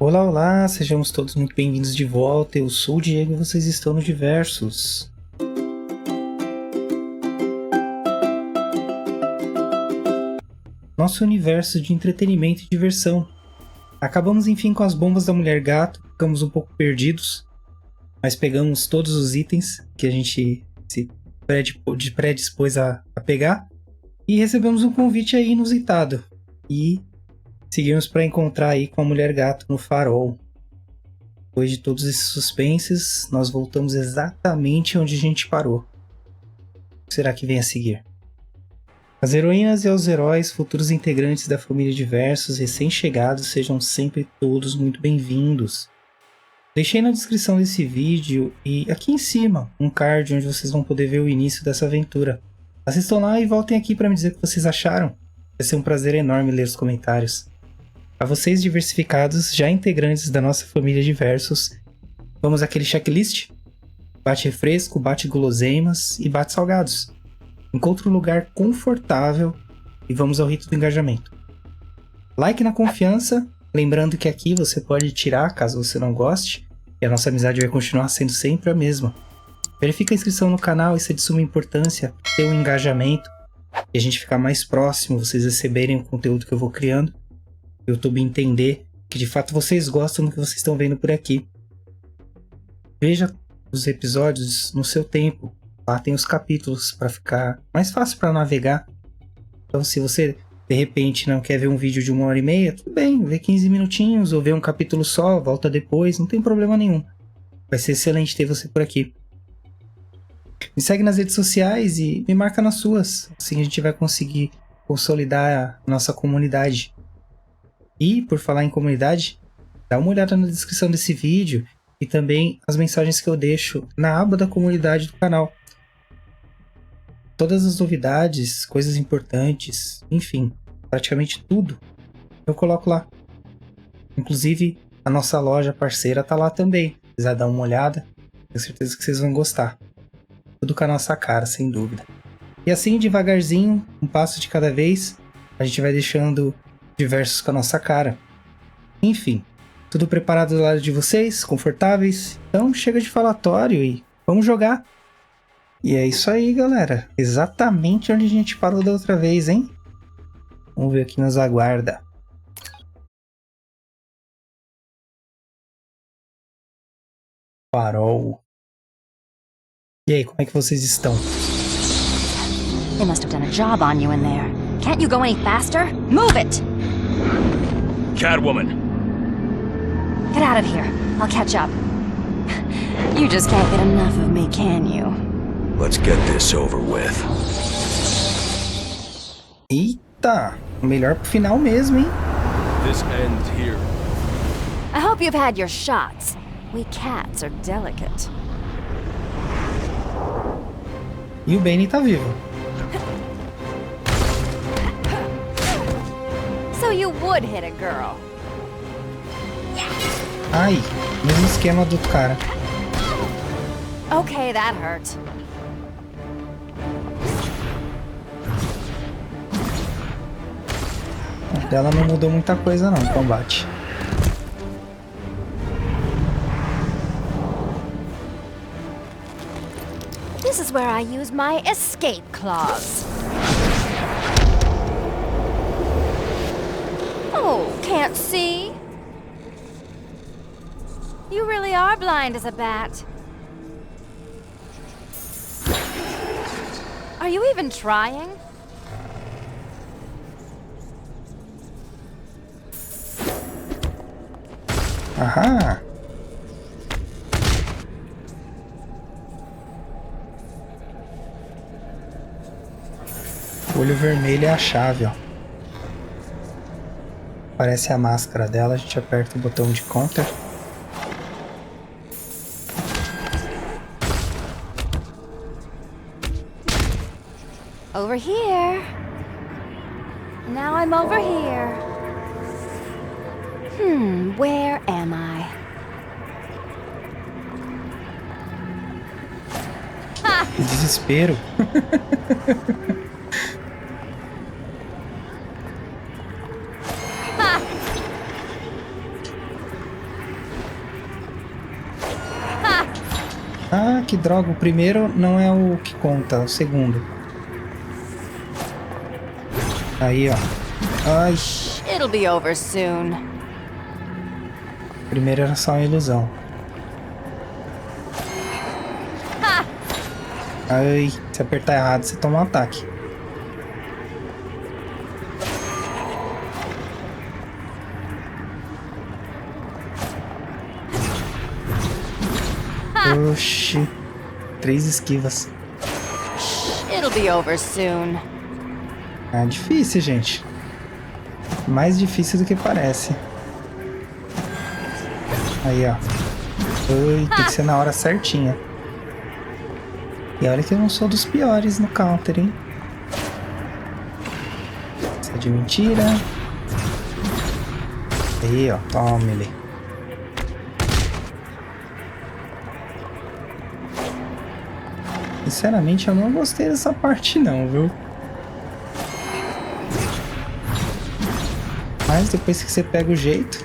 Olá, olá, sejamos todos muito bem-vindos de volta. Eu sou o Diego e vocês estão no Diversos. Nosso universo de entretenimento e diversão. Acabamos enfim com as bombas da Mulher Gato, ficamos um pouco perdidos, mas pegamos todos os itens que a gente se predispôs a pegar e recebemos um convite aí inusitado. E seguimos para encontrar aí com a Mulher Gato no farol. Depois de todos esses suspenses, nós voltamos exatamente onde a gente parou. O que será que vem a seguir? As heroínas e os heróis, futuros integrantes da família Diversos, recém-chegados, sejam sempre todos muito bem-vindos. Deixei na descrição desse vídeo e aqui em cima um card onde vocês vão poder ver o início dessa aventura. Assistam lá e voltem aqui para me dizer o que vocês acharam. Vai ser um prazer enorme ler os comentários. A vocês diversificados, já integrantes da nossa família Diversos, vamos àquele checklist? Bate refresco, bate guloseimas e bate salgados. Encontre um lugar confortável e vamos ao rito do engajamento. Like na confiança, lembrando que aqui você pode tirar caso você não goste, e a nossa amizade vai continuar sendo sempre a mesma. Verifique a inscrição no canal, isso é de suma importância, ter um engajamento, e a gente ficar mais próximo, vocês receberem o conteúdo que eu vou criando, o YouTube entender que de fato vocês gostam do que vocês estão vendo por aqui. Veja os episódios no seu tempo. Lá tem os capítulos para ficar mais fácil para navegar. Então se você de repente não quer ver um vídeo de 1h30, tudo bem, vê 15 minutinhos ou vê um capítulo só, volta depois, não tem problema nenhum. Vai ser excelente ter você por aqui. Me segue nas redes sociais e me marca nas suas, assim a gente vai conseguir consolidar a nossa comunidade. E por falar em comunidade, dá uma olhada na descrição desse vídeo e também as mensagens que eu deixo na aba da comunidade do canal. Todas as novidades, coisas importantes, enfim, praticamente tudo eu coloco lá. Inclusive a nossa loja parceira tá lá também. Se quiser dar uma olhada, tenho certeza que vocês vão gostar. Tudo com a nossa cara, sem dúvida. E assim, devagarzinho, um passo de cada vez, a gente vai deixando Diversos com a nossa cara. Enfim, tudo preparado do lado de vocês, confortáveis? Então chega de falatório e vamos jogar! E é isso aí, galera. Exatamente onde a gente parou da outra vez, hein? Vamos ver o que nos aguarda. Farol. E aí, como é que vocês estão? They must have done a job on you in there. Can't you go any faster? Move it! Catwoman! Get out of here. I'll catch up. You just can't get enough of me, can you? Let's get this over with. Eita! Melhor pro final mesmo, hein? This ends here. I hope you've had your shots. We cats are delicate. E o Benny tá vivo. So you would hit a girl. Ai, mesmo esquema do cara. Okay, that hurt. Dela não mudou muita coisa não, o combate. This is where I use my escape clause. Oh, can't see? You really are blind as a bat. Are you even trying? Aham! O olho vermelho é a chave, ó. Aparece a máscara dela, a gente aperta o botão de counter. Over here. Now I'm over here. Where am I? Que desespero. Ah, que droga. O primeiro não é o que conta, o segundo. Aí, ó. Ai. It'll be over soon. O primeiro era só uma ilusão. Ai, se apertar errado, você toma um ataque. Oxi. 3 esquivas. It'll be over soon. É difícil, gente. Mais difícil do que parece. Aí, ó. Ui, tem que ser na hora certinha. E olha que eu não sou dos piores no counter, hein? Isso é de mentira. Aí, ó. Toma ele. Sinceramente, eu não gostei dessa parte não, viu? Mas depois que você pega o jeito...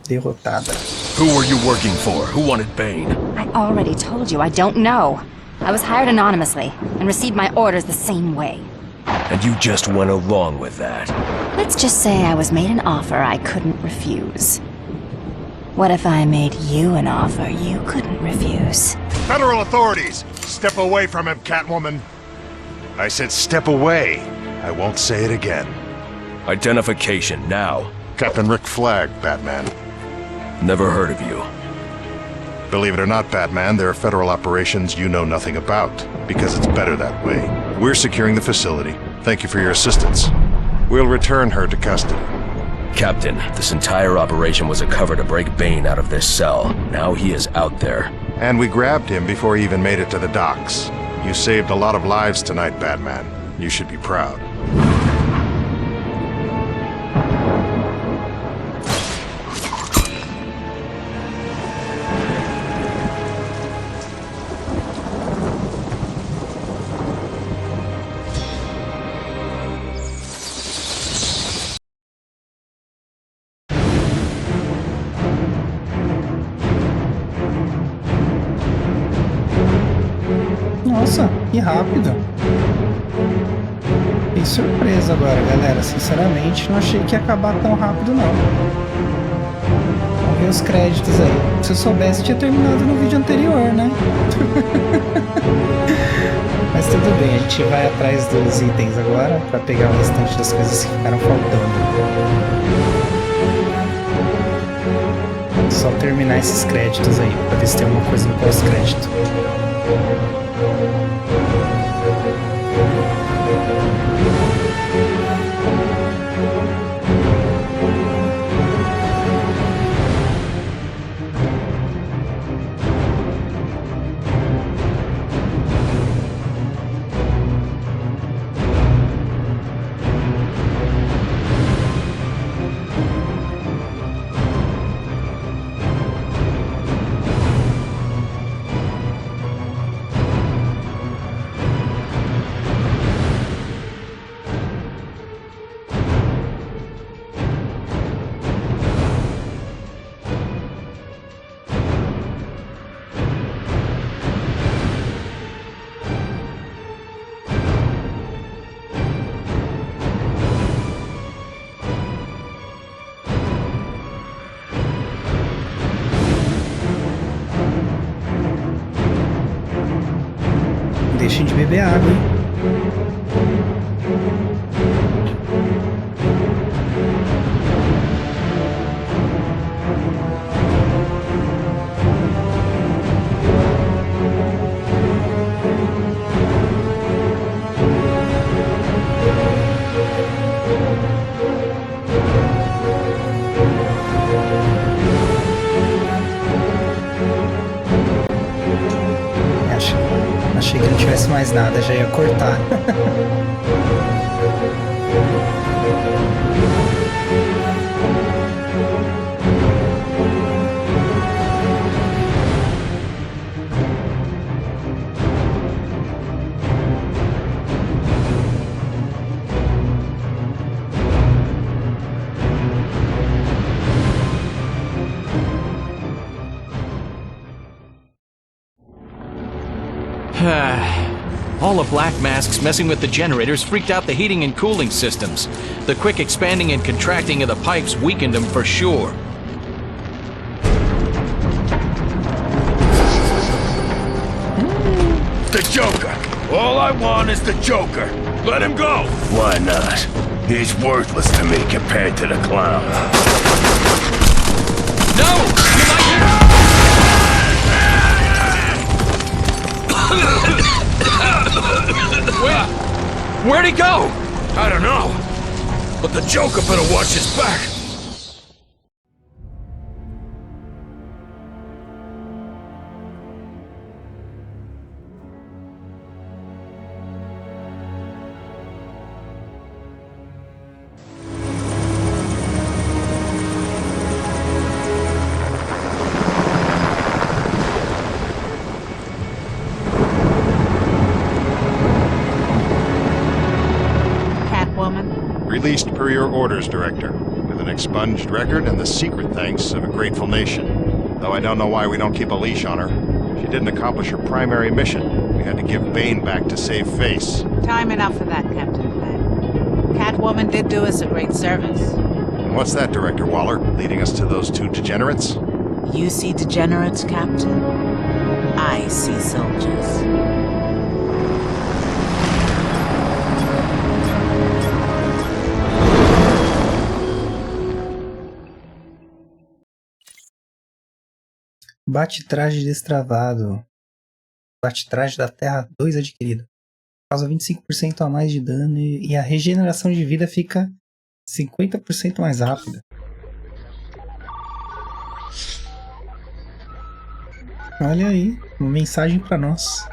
Derrotada. Who were you working for? Who wanted Bane? I already told you I don't know. I was hired anonymously and received my orders the same way. And you just went along with that. Let's just say I was made an offer I couldn't refuse. What if I made you an offer you couldn't refuse? Federal authorities! Step away from him, Catwoman! I said step away. I won't say it again. Identification, now. Captain Rick Flag, Batman. Never heard of you. Believe it or not, Batman, there are federal operations you know nothing about, because it's better that way. We're securing the facility. Thank you for your assistance. We'll return her to custody. Captain, this entire operation was a cover to break Bane out of this cell. Now he is out there. And we grabbed him before he even made it to the docks. You saved a lot of lives tonight, Batman. You should be proud. Nossa, que rápido. Fiquei surpreso agora, galera. Sinceramente, não achei que ia acabar tão rápido, não. Vamos ver os créditos aí. Se eu soubesse, tinha terminado no vídeo anterior, né? Mas tudo bem, a gente vai atrás dos itens agora pra pegar o restante das coisas que ficaram faltando. Só terminar esses créditos aí, pra ver se tem alguma coisa no pós-crédito. Deixem de beber água, hein? Achei que não tivesse mais nada, já ia cortar. black masks messing with the generators freaked out the heating and cooling systems. The quick expanding and contracting of the pipes weakened them for sure. The Joker! All I want is the Joker! Let him go! Why not? He's worthless to me compared to the clown. No! You might... Where'd he go? I don't know. But the Joker better watch his back. Released per your orders, Director, with an expunged record and the secret thanks of a grateful nation. Though I don't know why we don't keep a leash on her. She didn't accomplish her primary mission. We had to give Bane back to save face. Time enough for that, Captain Flagg. Catwoman did do us a great service. And what's that, Director Waller, leading us to those two degenerates? You see degenerates, Captain? I see soldiers. Bate-traje destravado. Bate-traje da Terra 2 adquirido. Causa 25% a mais de dano e a regeneração de vida fica 50% mais rápida. Olha aí, uma mensagem para nós.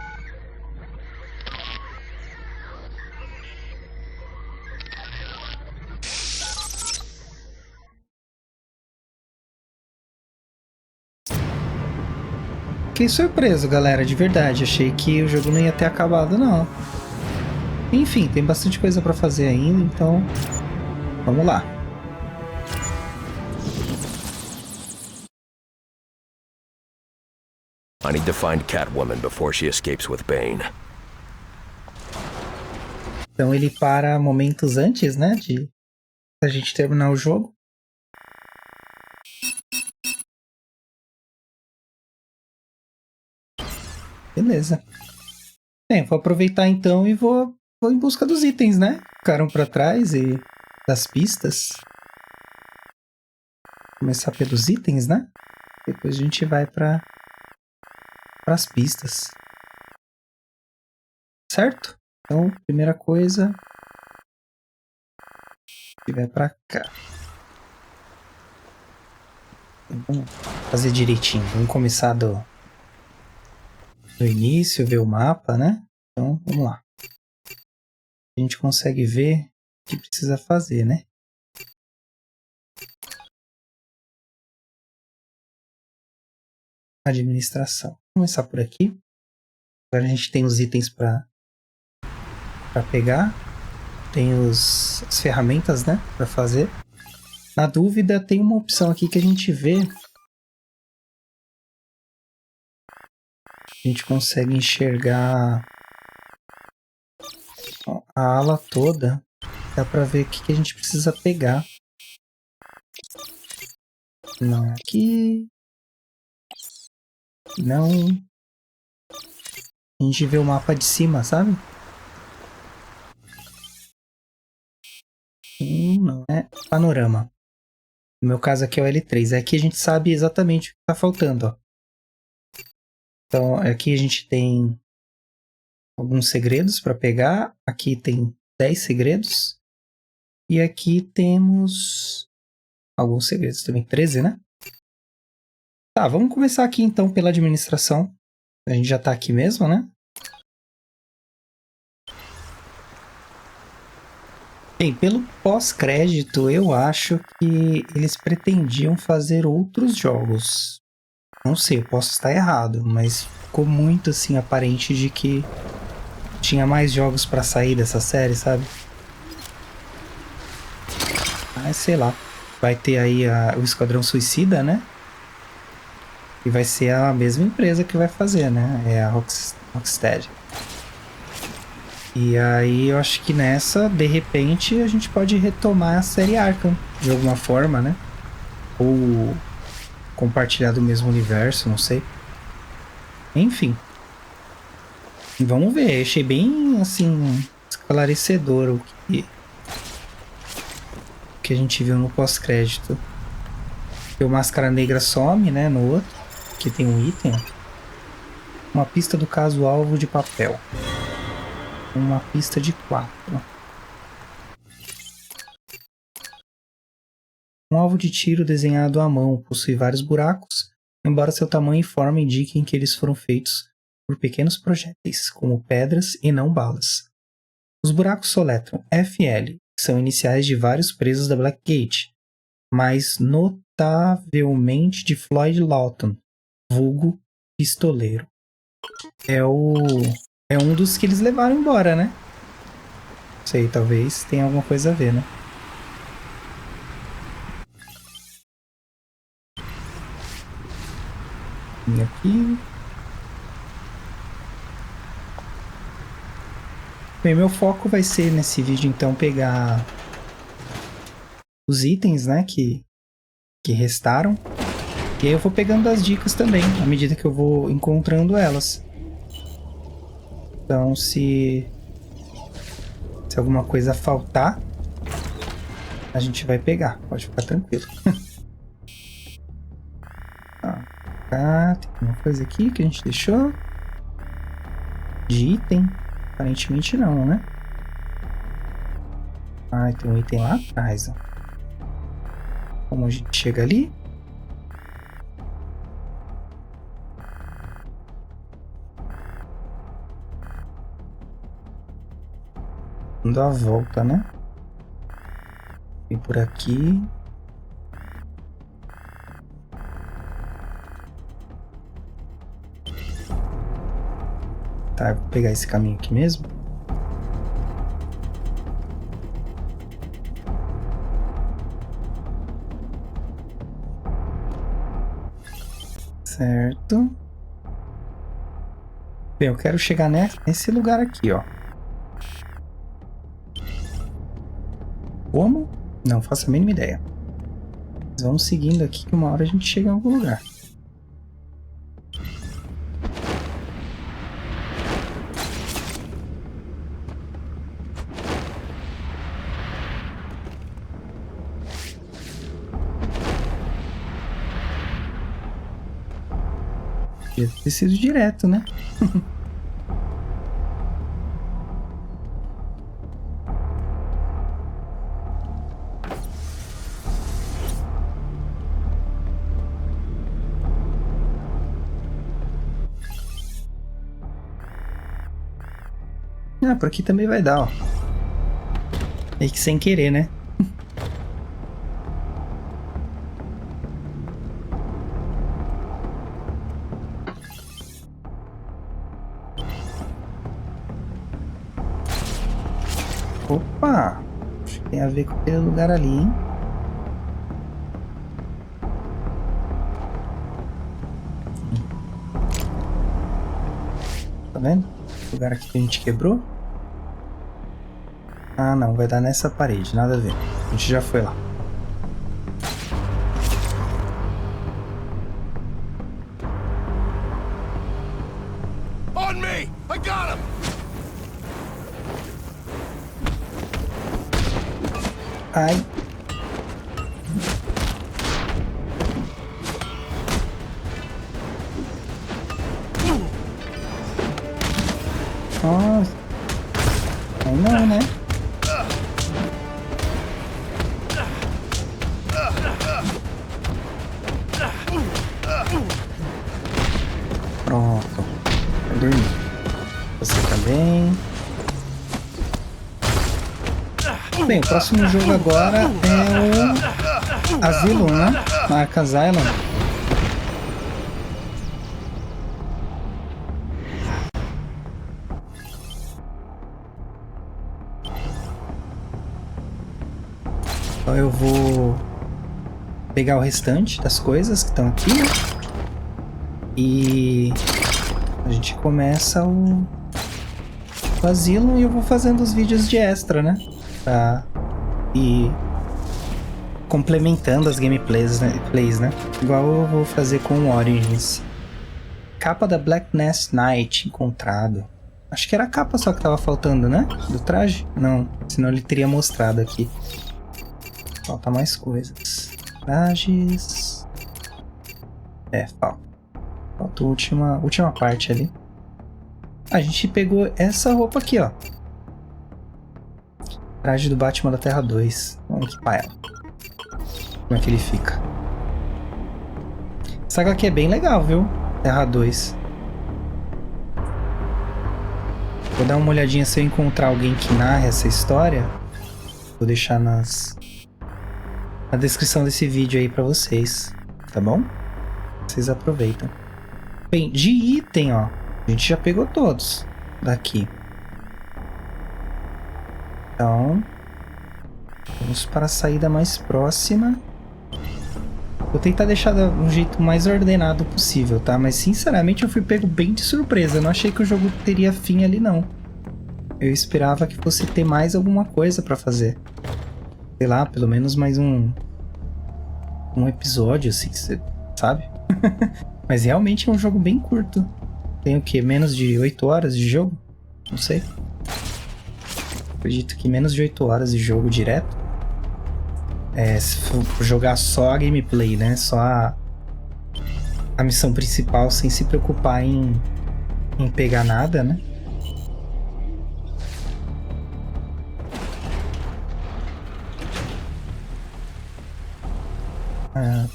Fiquei surpreso, galera, de verdade. Achei que o jogo não ia ter acabado, não. Enfim, tem bastante coisa pra fazer ainda, então... Vamos lá. I need to find Catwoman before she escapes with Bane. Então ele para momentos antes, né, de a gente terminar o jogo. Beleza. Bem, vou aproveitar então e vou em busca dos itens, né? Ficaram pra trás e das pistas. Começar pelos itens, né? Depois a gente vai para as pistas. Certo? Então, primeira coisa, a gente vai pra cá. Vamos fazer direitinho. Vamos começar do início, ver o mapa, né? Então, vamos lá. A gente consegue ver o que precisa fazer, né? Administração. Vou começar por aqui. Agora a gente tem os itens para pegar. Tem as ferramentas, né? Para fazer. Na dúvida, tem uma opção aqui que a gente vê. A gente consegue enxergar a ala toda. Dá pra ver o que a gente precisa pegar. Não aqui. Não. A gente vê o mapa de cima, sabe? Não é panorama. No meu caso aqui é o L3. Aqui a gente sabe exatamente o que está faltando, ó. Então, aqui a gente tem alguns segredos para pegar. Aqui tem 10 segredos. E aqui temos alguns segredos também. 13, né? Tá, vamos começar aqui então pela administração. A gente já tá aqui mesmo, né? Bem, pelo pós-crédito, eu acho que eles pretendiam fazer outros jogos. Não sei, eu posso estar errado, mas ficou muito assim aparente de que tinha mais jogos pra sair dessa série, sabe? Mas sei lá, vai ter aí o Esquadrão Suicida, né? E vai ser a mesma empresa que vai fazer, né? É a Rocksteady. E aí eu acho que nessa, de repente, a gente pode retomar a série Arkham de alguma forma, né? Ou compartilhar do mesmo universo, não sei. Enfim. Vamos ver. Achei bem, assim, esclarecedor o que a gente viu no pós-crédito. O Máscara Negra some, né, no outro. Aqui tem um item. Uma pista do caso alvo de papel. Uma pista de 4. Um alvo de tiro desenhado à mão possui vários buracos, embora seu tamanho e forma indiquem que eles foram feitos por pequenos projéteis, como pedras e não balas. Os buracos soletram FL, que são iniciais de vários presos da Blackgate, mas notavelmente de Floyd Lawton, vulgo pistoleiro. É um dos que eles levaram embora, né? Não sei, talvez tenha alguma coisa a ver, né? E aqui. Bem, meu foco vai ser nesse vídeo, então, pegar os itens, né, que restaram. E aí eu vou pegando as dicas também, à medida que eu vou encontrando elas. Então, se alguma coisa faltar, a gente vai pegar. Pode ficar tranquilo. Tá, tem uma coisa aqui que a gente deixou. De item? Aparentemente não, né? Ah, tem um item lá atrás, ó. Como a gente chega ali? Dando a volta, né? Vem por aqui. Tá, eu vou pegar esse caminho aqui mesmo. Certo. Bem, eu quero chegar nesse lugar aqui, ó. Como? Não faço a mínima ideia. Mas vamos seguindo aqui que uma hora a gente chega em algum lugar. Devia ter sido direto, né? Ah, por aqui também vai dar, ó. Meio que sem querer, né? Opa! Acho que tem a ver com aquele lugar ali, hein? Tá vendo? O lugar aqui que a gente quebrou. Ah, não. Vai dar nessa parede. Nada a ver. A gente já foi lá. On me! I got him! Ai. Nossa. Aí não, né? Pronto. Vai dormir. Você também. Bem, o próximo jogo agora é o Asylum, né? Arkham Asylum. Então eu vou pegar o restante das coisas que estão aqui, né? E a gente começa o Asylum e eu vou fazendo os vídeos de extra, né? Pra ir complementando as gameplays, né? Igual eu vou fazer com o Origins. Capa da Black Nest Knight encontrado. Acho que era a capa só que tava faltando, né? Do traje? Não, senão ele teria mostrado aqui. Falta mais coisas. Trajes... falta. Falta a última parte ali. A gente pegou essa roupa aqui, ó. Traje do Batman da Terra 2. Vamos equipar ela. Como é que ele fica? Essa HQ é bem legal, viu? Terra 2. Vou dar uma olhadinha se eu encontrar alguém que narre essa história. Vou deixar na descrição desse vídeo aí pra vocês. Tá bom? Vocês aproveitam. Bem, de item, ó. A gente já pegou todos daqui. Então, vamos para a saída mais próxima. Vou tentar deixar de um jeito mais ordenado possível, tá? Mas, sinceramente, eu fui pego bem de surpresa. Eu não achei que o jogo teria fim ali, não. Eu esperava que fosse ter mais alguma coisa pra fazer. Sei lá, pelo menos mais um episódio, assim, sabe? Mas realmente é um jogo bem curto. Tem o quê? Menos de 8 horas de jogo? Não sei. Acredito que menos de 8 horas de jogo direto. Se for jogar só a gameplay, né? Só a missão principal, sem se preocupar em pegar nada, né?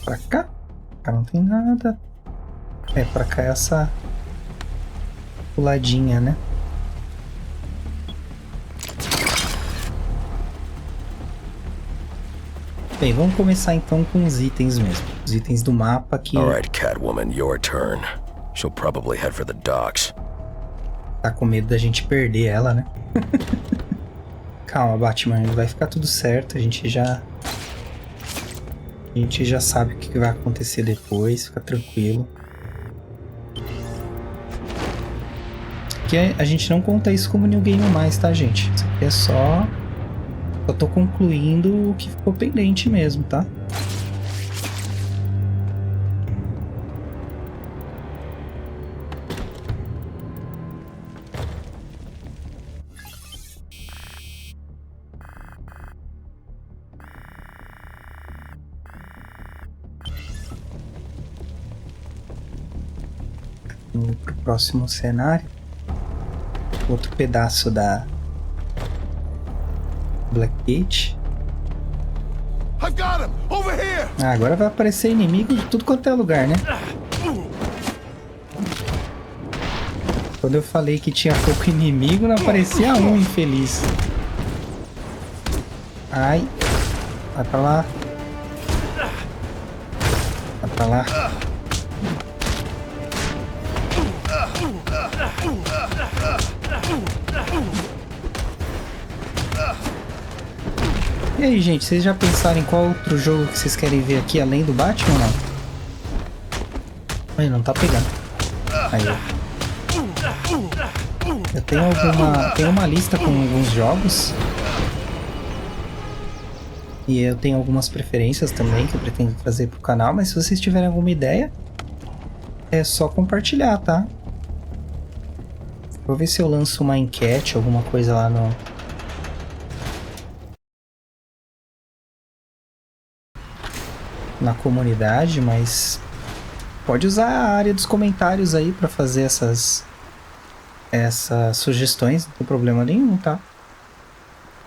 Pra cá? Cá não tem nada. Pra cá é essa puladinha, né? Bem, vamos começar então com os itens mesmo. Os itens do mapa aqui. Alright, Catwoman, your turn. She'll probably head for the docks. Tá com medo da gente perder ela, né? Calma, Batman, vai ficar tudo certo. A gente já sabe o que vai acontecer depois. Fica tranquilo. Aqui a gente não conta isso como New Game mais, tá, gente? Isso aqui é só... Eu tô concluindo o que ficou pendente mesmo, tá? Vamos pro próximo cenário. Outro pedaço da Blackgate. Agora vai aparecer inimigo de tudo quanto é lugar, né? Quando eu falei que tinha pouco inimigo, não aparecia um, infeliz. Ai. Vai pra lá. Vai pra lá. E aí, gente, vocês já pensaram em qual outro jogo que vocês querem ver aqui além do Batman ou não? Aí, não tá pegando. Aí, eu tenho uma lista com alguns jogos. E eu tenho algumas preferências também que eu pretendo trazer pro canal, mas se vocês tiverem alguma ideia, é só compartilhar, tá? Vou ver se eu lanço uma enquete, alguma coisa lá na comunidade, mas pode usar a área dos comentários aí para fazer essas sugestões, não tem problema nenhum, tá?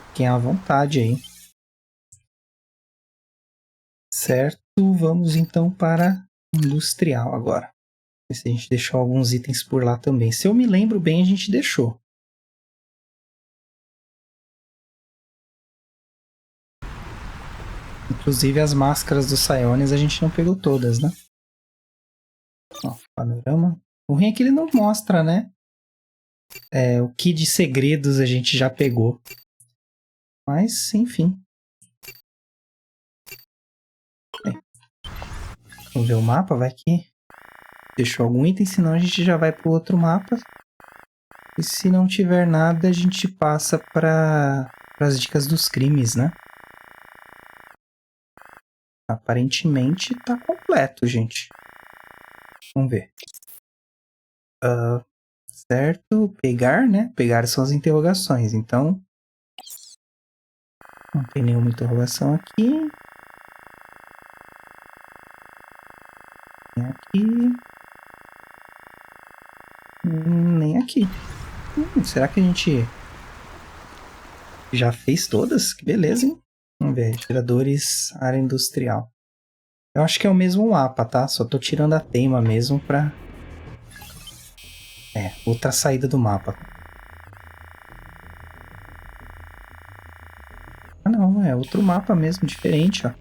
Fiquem à vontade aí. Certo, vamos então para industrial agora. Ver se a gente deixou alguns itens por lá também. Se eu me lembro bem, a gente deixou. Inclusive as máscaras dos Psiones a gente não pegou todas, né? Ó, panorama. O ruim é que ele não mostra, né? O que de segredos a gente já pegou. Mas, enfim. Bem, vamos ver o mapa, vai que deixou algum item, senão a gente já vai pro outro mapa. E se não tiver nada, a gente passa para as dicas dos crimes, né? Aparentemente tá completo, gente. Vamos ver. Certo, pegar, né? Pegar são as interrogações, então... Não tem nenhuma interrogação aqui. Nem aqui. Nem aqui. Será que a gente já fez todas? Que beleza, hein? Vamos ver. Geradores, área industrial. Eu acho que é o mesmo mapa, tá? Só tô tirando a teima mesmo pra... outra saída do mapa. Ah, não. É outro mapa mesmo, diferente, ó.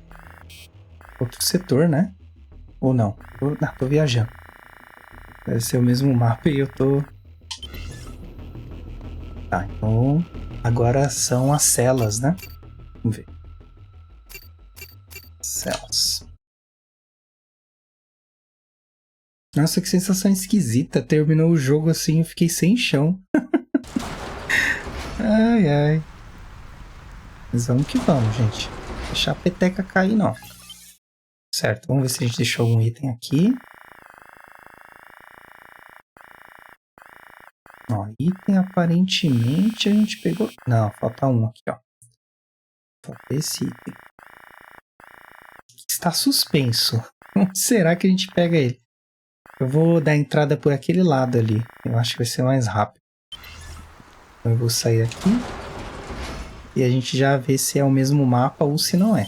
Outro setor, né? Ou não? Tô viajando. Deve ser o mesmo mapa e eu tô... Tá, então... Agora são as celas, né? Vamos ver. Celas. Nossa, que sensação esquisita. Terminou o jogo assim, eu fiquei sem chão. Ai, ai. Mas vamos que vamos, gente. Deixar a peteca cair, não. Certo, vamos ver se a gente deixou algum item aqui. Ó, item aparentemente a gente pegou... Não, falta um aqui, ó. Falta esse item. Está suspenso. Onde será que a gente pega ele? Eu vou dar entrada por aquele lado ali. Eu acho que vai ser mais rápido. Então eu vou sair aqui. E a gente já vê se é o mesmo mapa ou se não é.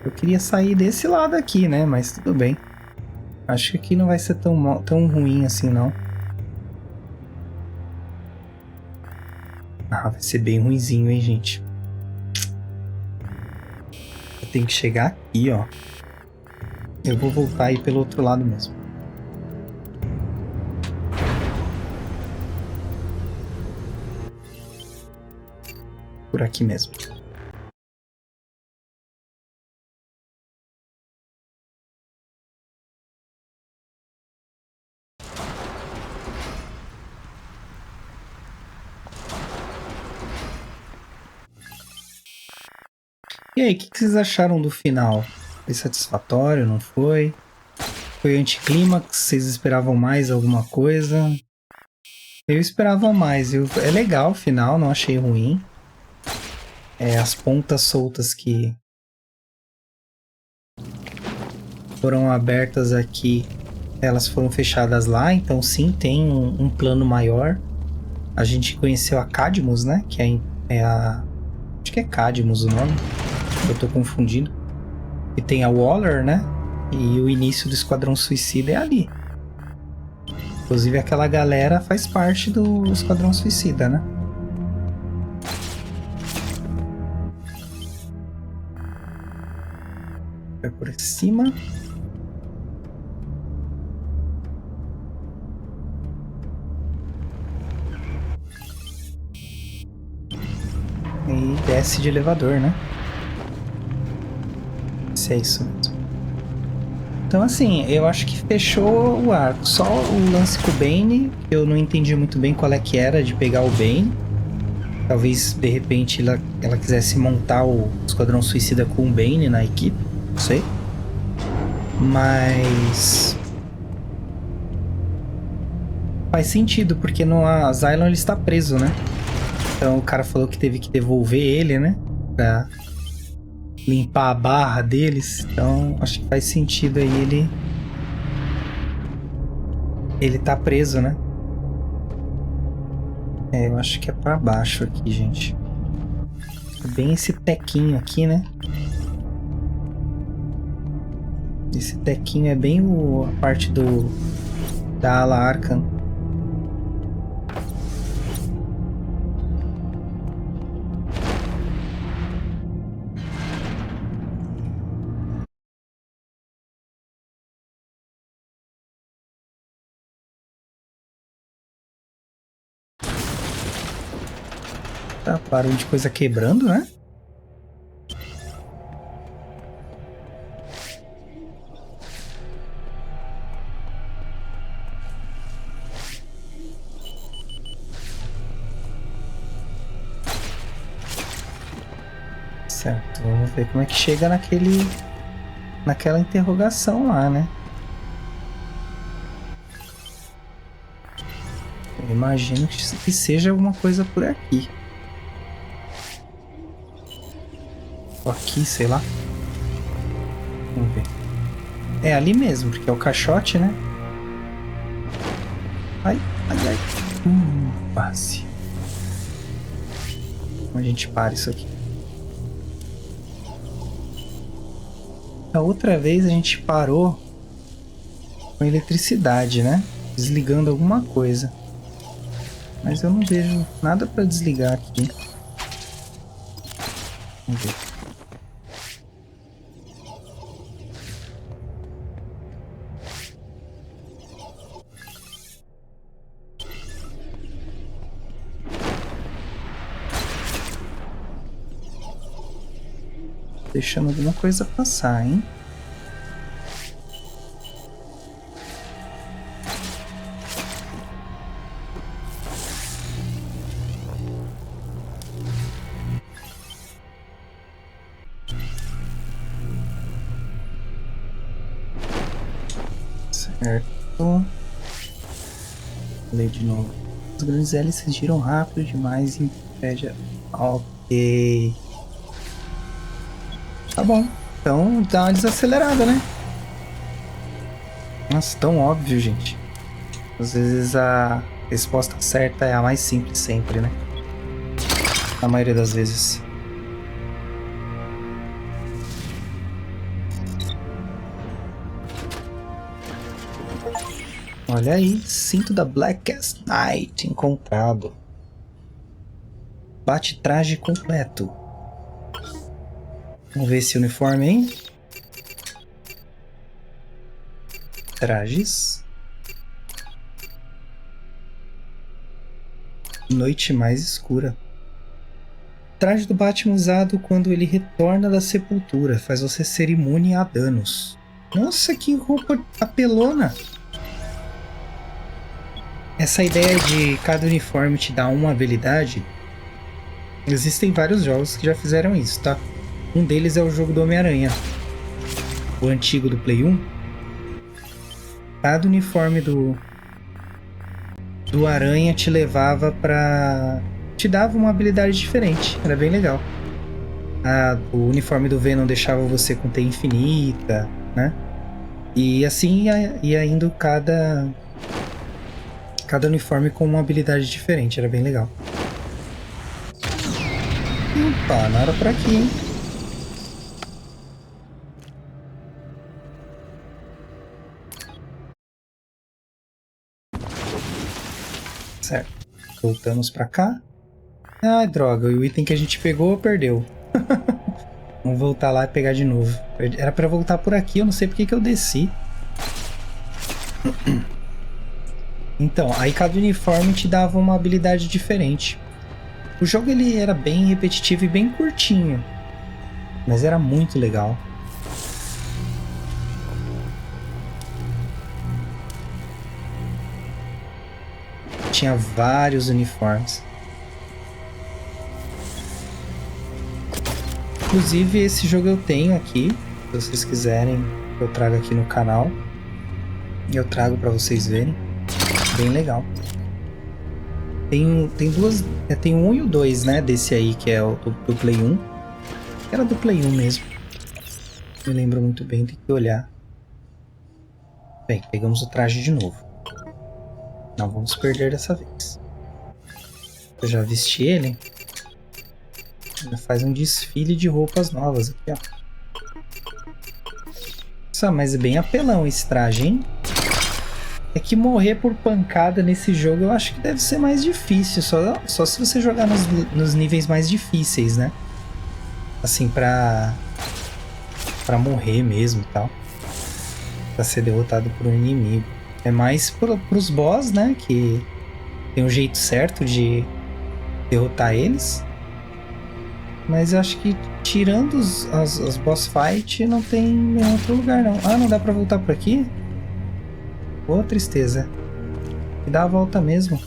Eu queria sair desse lado aqui, né? Mas tudo bem. Acho que aqui não vai ser tão ruim assim, não. Ah, vai ser bem ruinzinho, hein, gente? Eu tenho que chegar aqui, ó. Eu vou voltar aí pelo outro lado mesmo. Por aqui mesmo. E aí, o que vocês acharam do final? Foi satisfatório, não foi? Foi anticlímax? Vocês esperavam mais alguma coisa? Eu esperava mais. É legal o final, não achei ruim. As pontas soltas que foram abertas aqui, elas foram fechadas lá, então sim, tem um plano maior. A gente conheceu a Cadmus, né? Que é a... Acho que é Cadmus o nome. Eu tô confundindo. E tem a Waller, né? E o início do Esquadrão Suicida é ali. Inclusive aquela galera faz parte do Esquadrão Suicida, né? Vai por cima. E desce de elevador, né? Se é isso mesmo. Então assim, eu acho que fechou o arco. Só o lance com o Bane, eu não entendi muito bem qual é que era de pegar o Bane. Talvez, de repente, ela quisesse montar o Esquadrão Suicida com o Bane na equipe. Não sei. Mas... faz sentido, porque no Asylum ele está preso, né? Então o cara falou que teve que devolver ele, né? Pra limpar a barra deles. Então acho que faz sentido aí ele tá preso, né? Eu acho que é pra baixo aqui, gente. É bem esse tequinho aqui, né? Esse tequinho é bem a parte da ala Arkham. Tá, barulho de coisa quebrando, né? Certo, vamos ver como é que chega naquela interrogação lá, né? Eu imagino que seja alguma coisa por aqui. Ou aqui, sei lá. Vamos ver. É ali mesmo, porque é o caixote, né? Ai, ai, ai. Quase. Como a gente para isso aqui? A outra vez a gente parou com eletricidade, né? Desligando alguma coisa. Mas eu não vejo nada para desligar aqui. Vamos ver. Deixando alguma coisa passar, hein? Certo. Ler de novo. Os grandes hélices giram rápido demais e impede a... Ok. Tá bom. Então dá uma desacelerada, né? Nossa, tão óbvio, gente. Às vezes a resposta certa é a mais simples sempre, né? Na maioria das vezes. Olha aí, cinto da Blackest Night encontrado. Bate traje completo. Vamos ver esse uniforme, hein? Trajes. Noite mais escura. Traje do Batman usado quando ele retorna da sepultura. Faz você ser imune a danos. Nossa, que roupa apelona! Essa ideia de cada uniforme te dar uma habilidade... Existem vários jogos que já fizeram isso, tá? Um deles é o jogo do Homem-Aranha. O antigo do Play 1. Cada uniforme do Aranha te levava pra... te dava uma habilidade diferente. Era bem legal. O uniforme do Venom deixava você com teia infinita, né? E assim ia indo cada uniforme com uma habilidade diferente. Era bem legal. Opa, nada por aqui, hein? Certo. Voltamos pra cá. Ai, droga. O item que a gente pegou, perdeu. Vamos voltar lá e pegar de novo. Era pra voltar por aqui. Eu não sei porque que eu desci. Então, aí cada uniforme te dava uma habilidade diferente. O jogo ele era bem repetitivo e bem curtinho. Mas era muito legal. Tinha vários uniformes. Inclusive esse jogo eu tenho aqui. Se vocês quiserem, eu trago aqui no canal. E eu trago pra vocês verem. Bem legal. Tem duas... tem o 1 e o 2, né? Desse aí, que é o do Play 1. Era do Play 1 mesmo. Me lembro muito bem, tem que olhar. Bem, pegamos o traje de novo. Não vamos perder dessa vez. Eu já vesti ele. Já faz um desfile de roupas novas aqui, ó. Nossa, mas é bem apelão esse traje, hein? É que morrer por pancada nesse jogo eu acho que deve ser mais difícil. Só se você jogar nos níveis mais difíceis, né? Assim, pra morrer mesmo e tal. Pra ser derrotado por um inimigo. É mais pros boss, né? Que tem um jeito certo de derrotar eles. Mas acho que tirando as boss fight não tem nenhum outro lugar não. Ah, não dá pra voltar por aqui? Ô, tristeza. E dá a volta mesmo.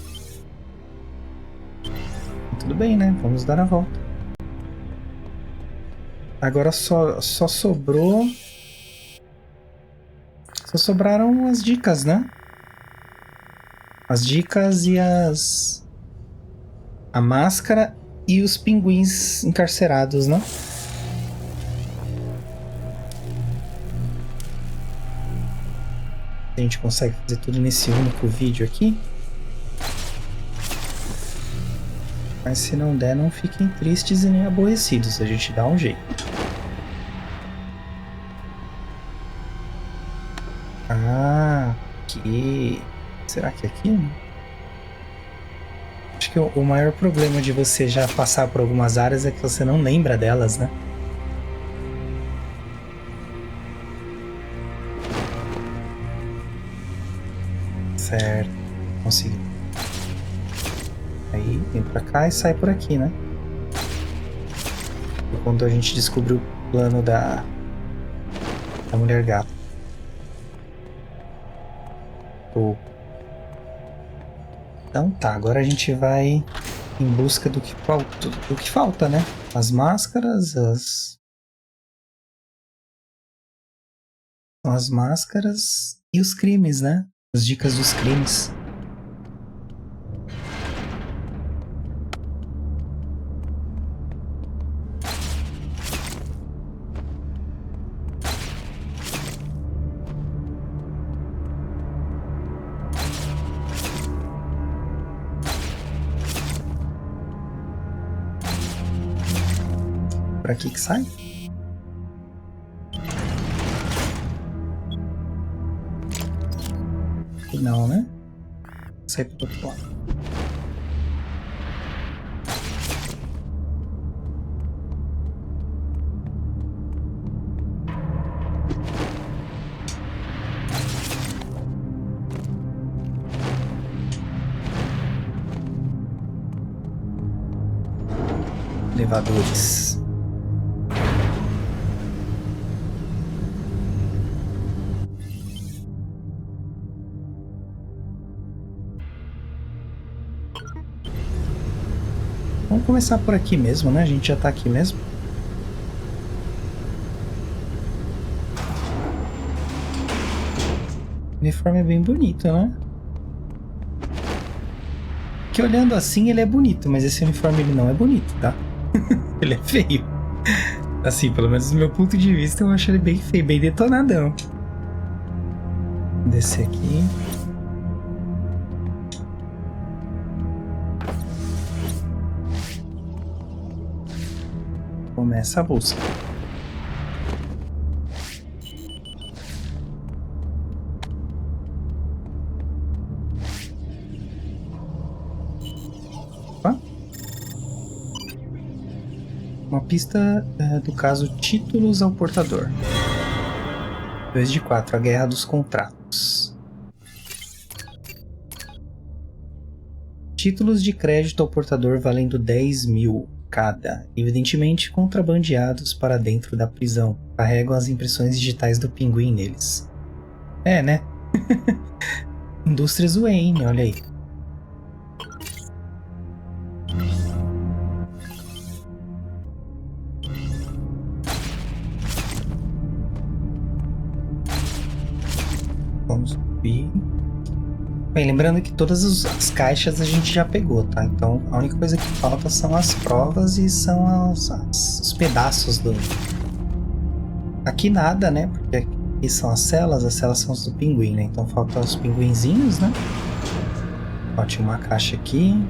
Tudo bem, né? Vamos dar a volta. Agora só sobrou... Só sobraram as dicas, né? As dicas e a máscara e os pinguins encarcerados, né? A gente consegue fazer tudo nesse único vídeo aqui. Mas se não der, não fiquem tristes e nem aborrecidos. A gente dá um jeito. Ah, aqui. Será que é aqui? Acho que o maior problema de você já passar por algumas áreas é que você não lembra delas, né? Certo. Consegui. Aí vem pra cá e sai por aqui, né? E quando a gente descobriu o plano da mulher gato. Então tá, agora a gente vai em busca do que falta, né? As máscaras, as máscaras e os crimes, né? As dicas dos crimes. Por aqui que sai? Não, né? Sai pro outro lado. Elevadores. Vamos começar por aqui mesmo, né? A gente já tá aqui mesmo. O uniforme é bem bonito, né? Que olhando assim ele é bonito, mas esse uniforme ele não é bonito, tá? Ele é feio. Assim, pelo menos do meu ponto de vista, eu acho ele bem feio, bem detonadão. Descer aqui. Começa a busca. Opa. Uma pista do caso Títulos ao Portador. 2 de 4, a Guerra dos Contratos. Títulos de crédito ao portador valendo 10.000 cada, evidentemente contrabandeados para dentro da prisão. Carregam as impressões digitais do pinguim neles. É, né? Indústrias Wayne, olha aí. Vamos subir. Bem, lembrando que todas as caixas a gente já pegou, tá? Então a única coisa que falta são as provas e são os pedaços do... Aqui nada, né? Porque aqui são as celas são os do pinguim, né? Então faltam os pinguinzinhos, né? Ó, tinha uma caixa aqui.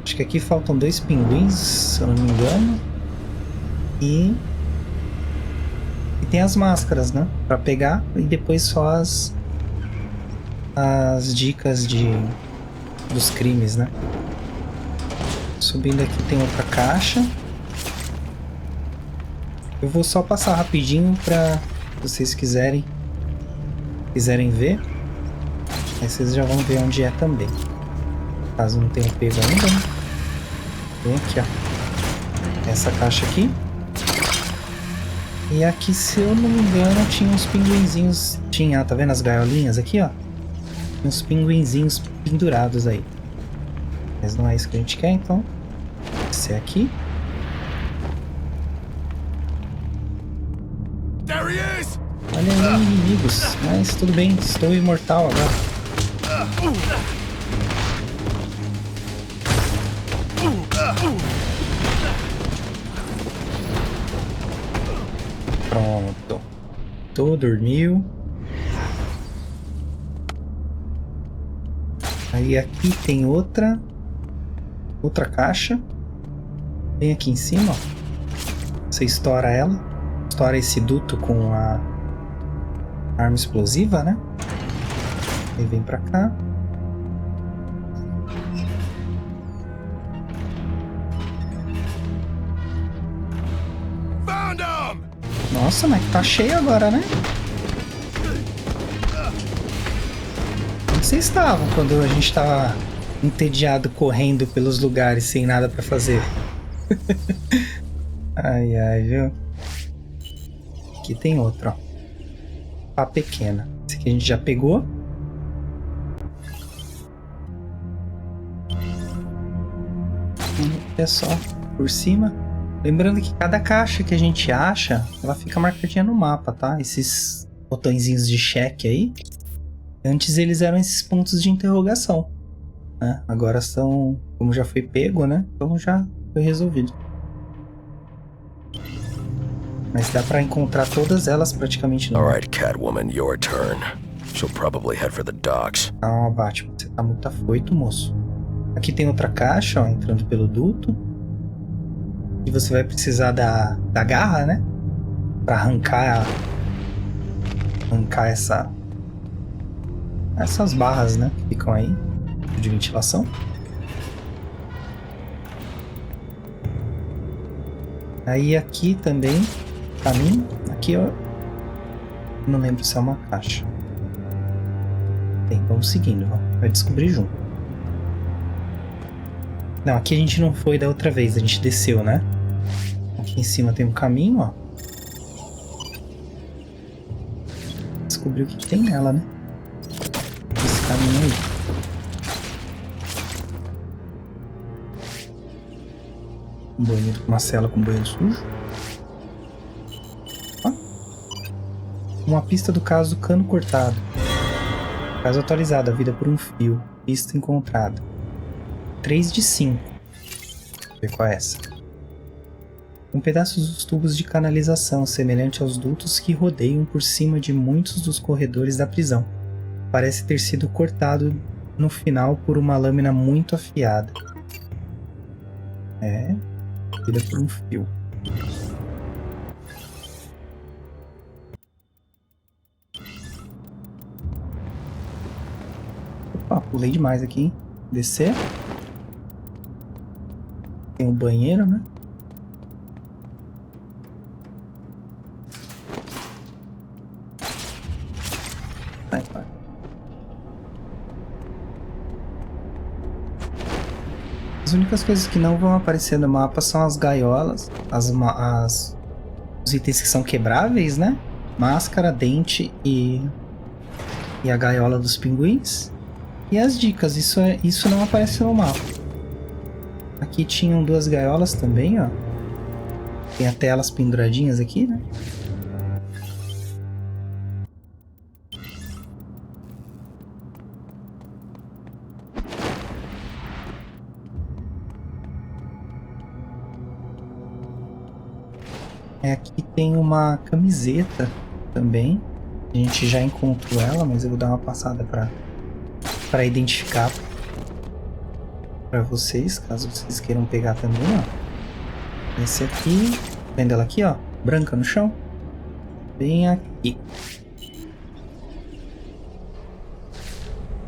Acho que aqui faltam 2 pinguins, se eu não me engano. E tem as máscaras, né? Pra pegar e depois só as dicas dos crimes, né? Subindo aqui tem outra caixa. Eu vou só passar rapidinho pra vocês quiserem ver. Aí vocês já vão ver onde é também. Caso não tenha pego ainda, né? Vem aqui, ó. Essa caixa aqui. E aqui, se eu não me engano, tinha uns pinguinzinhos. Tinha, tá vendo as gaiolinhas aqui, ó? Tinha uns pinguinzinhos pendurados aí. Mas não é isso que a gente quer, então. Esse é aqui. Olha aí, inimigos. Mas tudo bem, estou imortal agora. Pronto. Dormiu. Aí aqui tem outra caixa. Bem aqui em cima, ó. Você estoura ela. Estoura esse duto com a arma explosiva, né? Aí vem pra cá. Nossa, mas tá cheio agora, né? Onde vocês estavam quando a gente tava entediado correndo pelos lugares sem nada pra fazer? Ai, ai, viu? Aqui tem outro, ó. Pá pequena. Esse aqui a gente já pegou. É só por cima. Lembrando que cada caixa que a gente acha, ela fica marcadinha no mapa, tá? Esses botõezinhos de cheque aí, antes eles eram esses pontos de interrogação, né? Agora são, como já foi pego, né? Então já foi resolvido. Mas dá pra encontrar todas elas praticamente no mapa. Alright, Catwoman, your turn. She'll probably head for the docks. Calma, Batman, você tá muito afoito, moço. Aqui tem outra caixa, ó, entrando pelo duto. E você vai precisar da garra, né? Pra arrancar essas barras, né? Que ficam aí de ventilação. Aí aqui também, caminho. Aqui eu não lembro se é uma caixa. Bem, vamos seguindo, vai descobrir junto. Não, aqui a gente não foi da outra vez, a gente desceu, né? Aqui em cima tem um caminho, ó. Descobrir o que tem nela, né? Esse caminho aí. Um banheiro, uma cela com banheiro sujo. Ó. Uma pista do caso do cano cortado. Caso atualizado, a vida por um fio. Pista encontrada. 3 de 5. Deixa eu ver qual é essa. Com pedaços dos tubos de canalização, semelhante aos dutos que rodeiam por cima de muitos dos corredores da prisão. Parece ter sido cortado no final por uma lâmina muito afiada. É, vida por um fio. Opa, pulei demais aqui, hein? Descer. Tem um banheiro, né? Vai. As únicas coisas que não vão aparecer no mapa são as gaiolas, os itens que são quebráveis, né? Máscara, dente e a gaiola dos pinguins. E as dicas, isso não aparece no mapa. Aqui tinham 2 gaiolas também, ó. Tem até elas penduradinhas aqui, né? Aqui tem uma camiseta também. A gente já encontrou ela, mas eu vou dar uma passada para identificar para vocês, caso vocês queiram pegar também, ó. Esse aqui, vendo ela aqui, ó, branca no chão, bem aqui.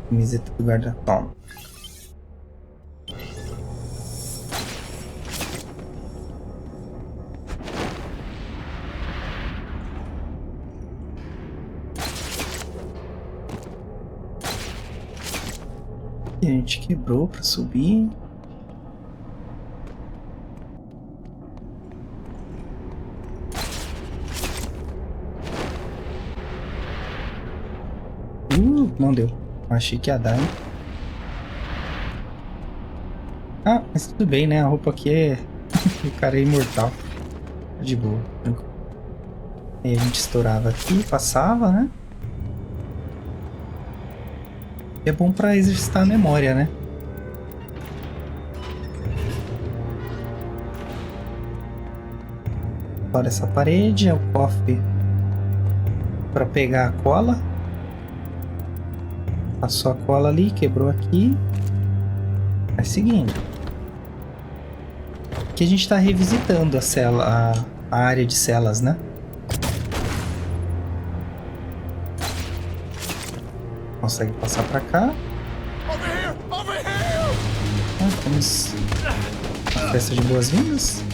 Camiseta do guarda-palma. A gente quebrou para subir. Não deu. Achei que ia dar, hein? Ah, mas tudo bem, né? A roupa aqui é... o cara é imortal. De boa. Aí a gente estourava aqui, passava, né? E é bom pra exercitar a memória, né? Fora essa parede, é o cofre para pegar a cola. Passou a cola ali, quebrou aqui. Vai seguindo. Aqui a gente está revisitando a área de celas, né? Consegue passar para cá. Temos uma festa de boas-vindas.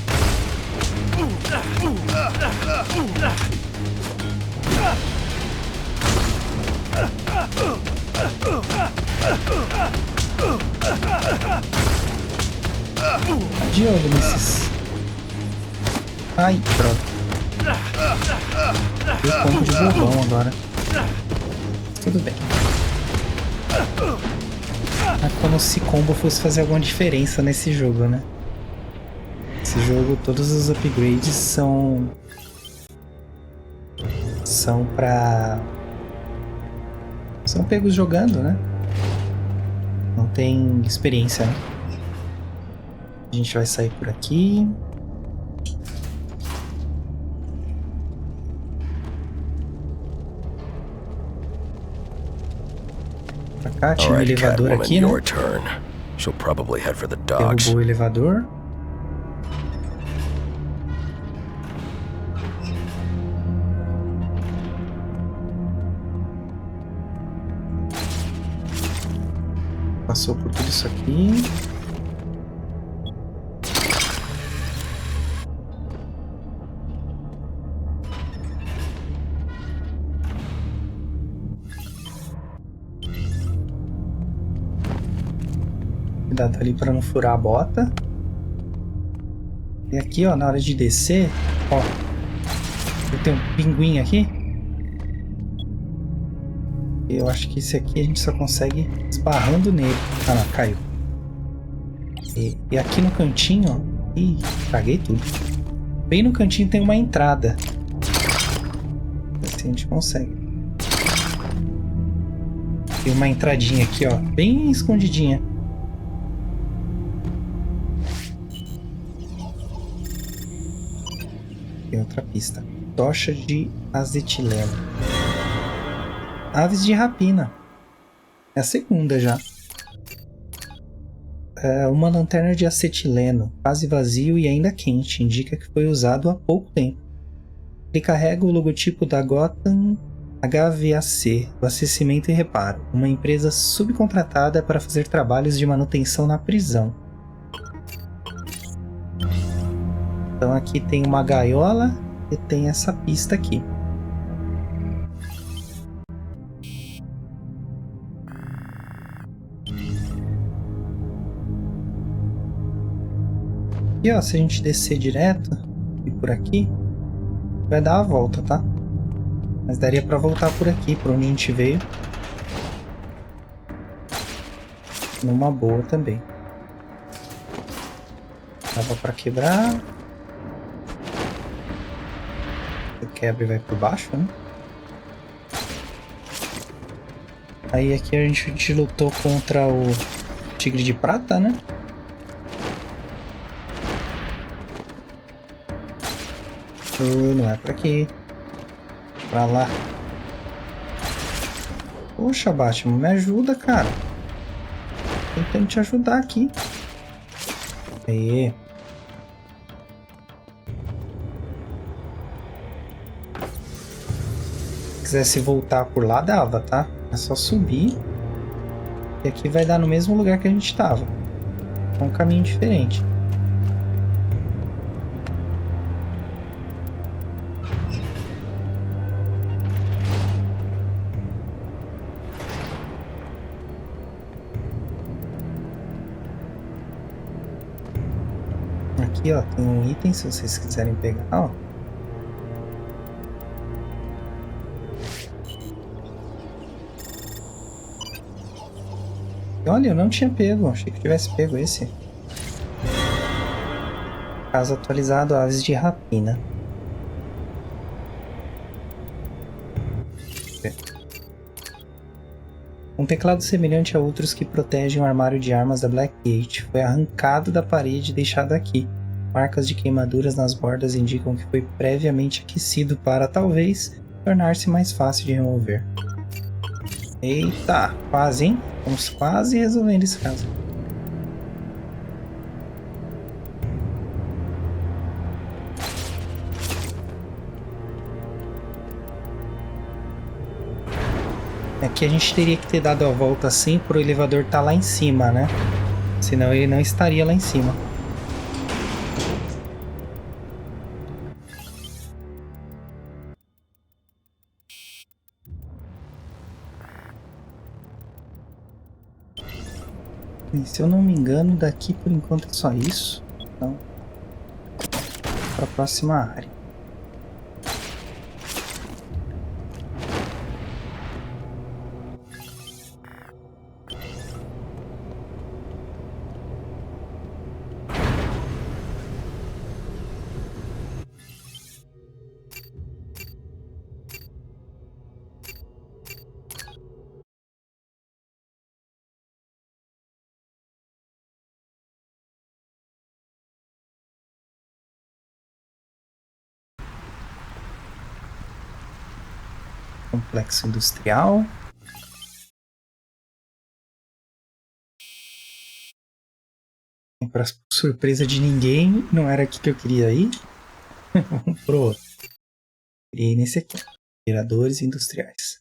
De olho nesses. Ai, droga. Deu combo de bobão agora. Tudo bem. É como se combo fosse fazer alguma diferença nesse jogo, né? Esse jogo, todos os upgrades são pegos jogando, né? Não tem experiência, né? A gente vai sair por aqui. Pra cá, tinha um elevador aqui, né? Derrubou o elevador. Passou por tudo isso aqui. Cuidado ali para não furar a bota. E aqui, ó, na hora de descer, ó, eu tenho um pinguim aqui. Eu acho que esse aqui a gente só consegue esbarrando nele. Ah, não, caiu. E aqui no cantinho, ó. Ih, caguei tudo. Bem no cantinho tem uma entrada. Assim a gente consegue. Tem uma entradinha aqui, ó. Bem escondidinha. Tem outra pista. Tocha de acetileno. Aves de rapina. É a segunda já. Uma lanterna de acetileno, quase vazio e ainda quente, indica que foi usado há pouco tempo. Ele carrega o logotipo da Gotham HVAC, Abastecimento e Reparo, uma empresa subcontratada para fazer trabalhos de manutenção na prisão. Então aqui tem uma gaiola e tem essa pista aqui. E ó, se a gente descer direto e por aqui, vai dar a volta, tá? Mas daria pra voltar por aqui, por onde a gente veio. Numa boa também. Dava pra quebrar. Você quebra e vai por baixo, né? Aí aqui a gente lutou contra o tigre de prata, né? Não é pra aqui. Pra lá. Poxa, Batman, me ajuda, cara. Tô tentando te ajudar aqui. Aí. Se quisesse voltar por lá, dava, tá? É só subir. E aqui vai dar no mesmo lugar que a gente tava. É um caminho diferente. Aqui, ó, tem um item se vocês quiserem pegar, ó. Olha, eu não tinha pego. Achei que eu tivesse pego esse. Caso atualizado, aves de rapina. Um teclado semelhante a outros que protegem o armário de armas da Blackgate foi arrancado da parede e deixado aqui. Marcas de queimaduras nas bordas indicam que foi previamente aquecido para, talvez, tornar-se mais fácil de remover. Eita, quase, hein? Estamos quase resolvendo esse caso. Aqui a gente teria que ter dado a volta assim pro elevador estar lá em cima, né? Senão ele não estaria lá em cima. E se eu não me engano, daqui por enquanto é só isso. Então, para a próxima área. Complexo industrial. E para surpresa de ninguém, não era aqui que eu queria ir. Vamos pro outro. Queria ir nesse aqui. Geradores industriais.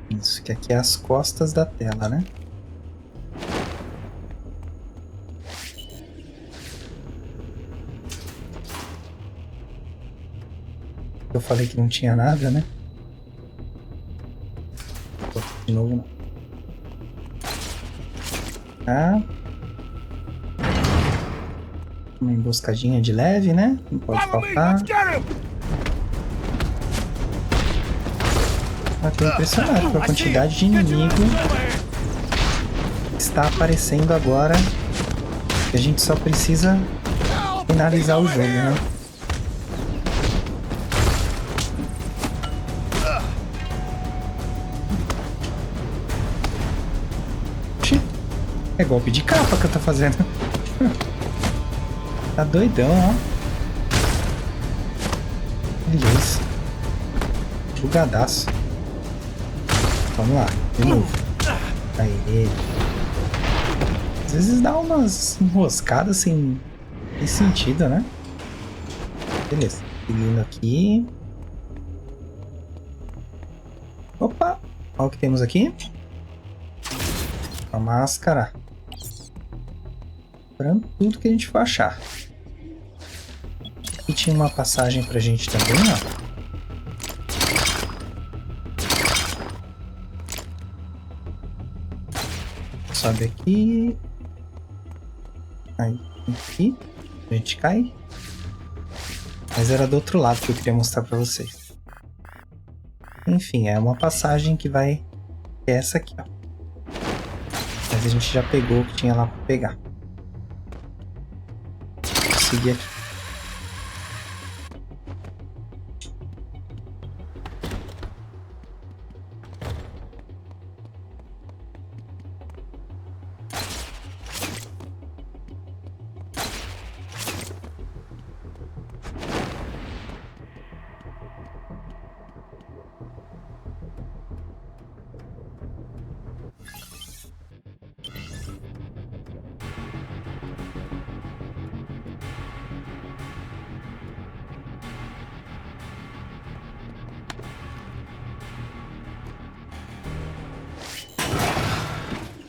Isso, que aqui é as costas da tela, né? Eu falei que não tinha nada, né? De novo não. Tá. Uma emboscadinha de leve, né? Não pode faltar. Eu tô impressionado com a quantidade de inimigo que está aparecendo agora. A gente só precisa finalizar o jogo, né? É golpe de capa que eu tô fazendo. Tá doidão, ó. Olha isso. Bugadaço. Vamos lá, de novo. Aí. Às vezes dá umas enroscadas sem sentido, né? Beleza. Seguindo aqui. Opa! Olha o que temos aqui. Uma máscara. Tudo que a gente for achar. Aqui tinha uma passagem pra gente também, ó. Sobe aqui. Aí, aqui. A gente cai. Mas era do outro lado que eu queria mostrar pra vocês. Enfim, é uma passagem que vai... É essa aqui, ó. Mas a gente já pegou o que tinha lá pra pegar. Vou seguir aqui.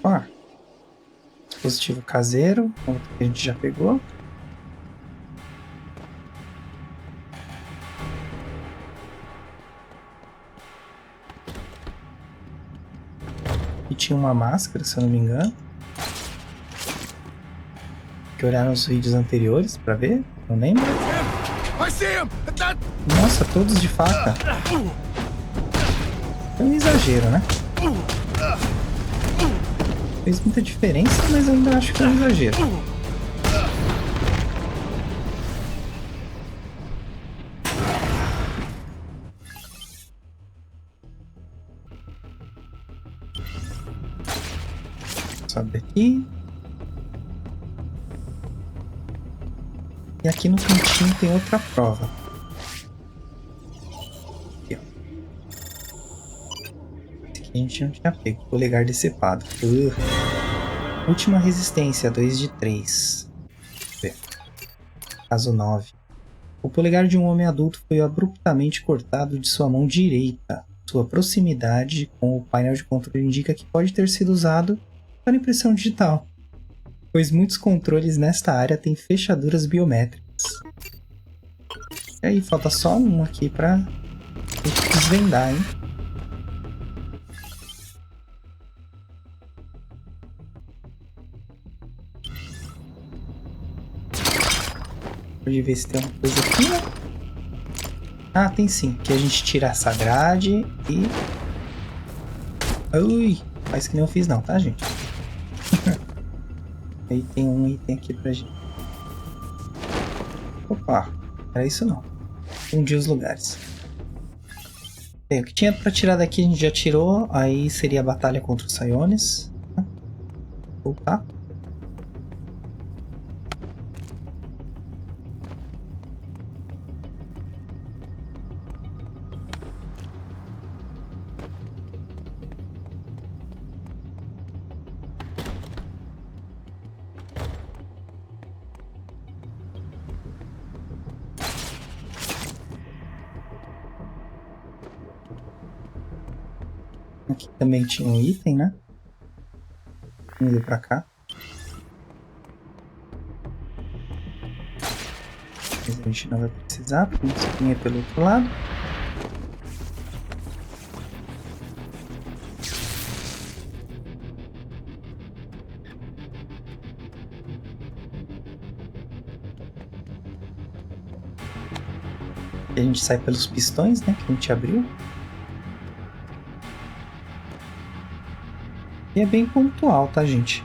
Ó, dispositivo caseiro, outro que a gente já pegou. E tinha uma máscara, se eu não me engano. Tem que olhar nos vídeos anteriores pra ver, não lembro. Nossa, todos de faca. Foi um exagero, né? Fez muita diferença, mas eu ainda acho que é um exagero. Sobe aqui. E aqui no cantinho tem outra prova. Aqui, ó. Esse aqui a gente não tinha pego. Polegar decepado. Última resistência, 2 de 3. Caso 9. O polegar de um homem adulto foi abruptamente cortado de sua mão direita. Sua proximidade com o painel de controle indica que pode ter sido usado para impressão digital, pois muitos controles nesta área têm fechaduras biométricas. E aí, falta só um aqui para desvendar, hein? Pode ver se tem uma coisa aqui, né? Ah, tem sim. Que a gente tira essa grade e... Ui! Faz que nem eu fiz não, tá, gente? Aí tem um item aqui pra gente. Opa! Era isso não. Fundir os lugares. Bem, o que tinha pra tirar daqui a gente já tirou. Aí seria a batalha contra os Psiones. Voltar. Aqui também tinha um item, né? Indo pra cá. Mas a gente não vai precisar, porque a gente vinha pelo outro lado. E a gente sai pelos pistões, né? Que a gente abriu. E é bem pontual, tá, gente?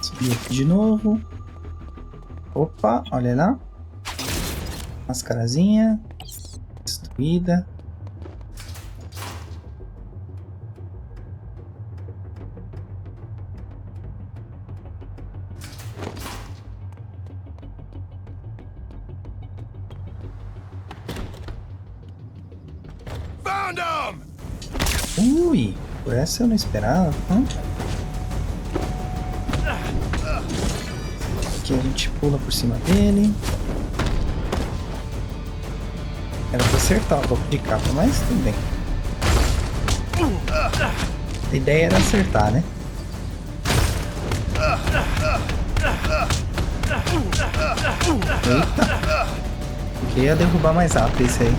Subir aqui de novo. Opa, olha lá. Mascarazinha. Destruída. Ui, por essa eu não esperava. Aqui a gente pula por cima dele. Era pra acertar o golpe de capa, mas tudo bem. A ideia era acertar, né? Eita! Queria derrubar mais rápido esse aí.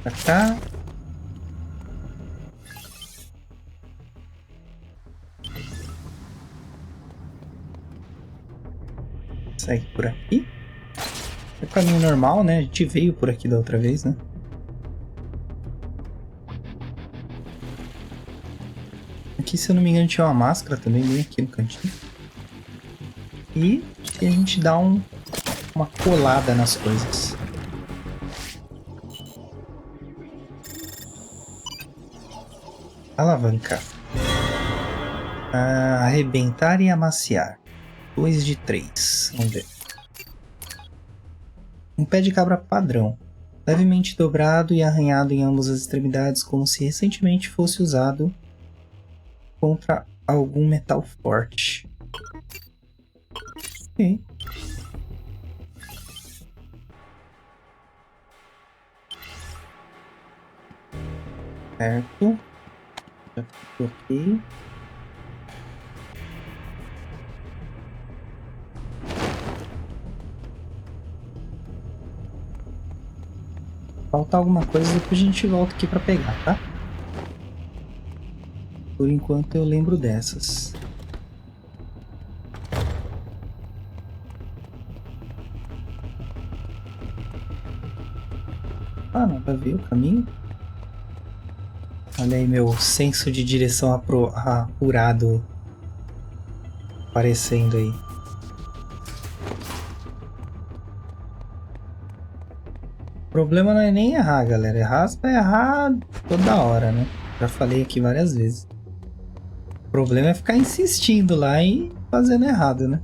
Pra cá. Segue por aqui. É o caminho normal, né? A gente veio por aqui da outra vez, né? Aqui, se eu não me engano, tinha uma máscara também, bem aqui no cantinho. E a gente dá uma colada nas coisas. Alavanca. Arrebentar e amaciar. 2 de 3. Vamos ver. Um pé de cabra padrão. Levemente dobrado e arranhado em ambas as extremidades, como se recentemente fosse usado contra algum metal forte. Ok. Certo. Já ficou aqui. faltar alguma coisa, depois a gente volta aqui pra pegar, tá? Por enquanto eu lembro dessas. Ah, não, pra ver o caminho. Olha aí meu senso de direção apurado aparecendo aí. O problema não é nem errar, galera. Errar, você vai errar toda hora, né? Já falei aqui várias vezes. O problema é ficar insistindo lá e fazendo errado, né?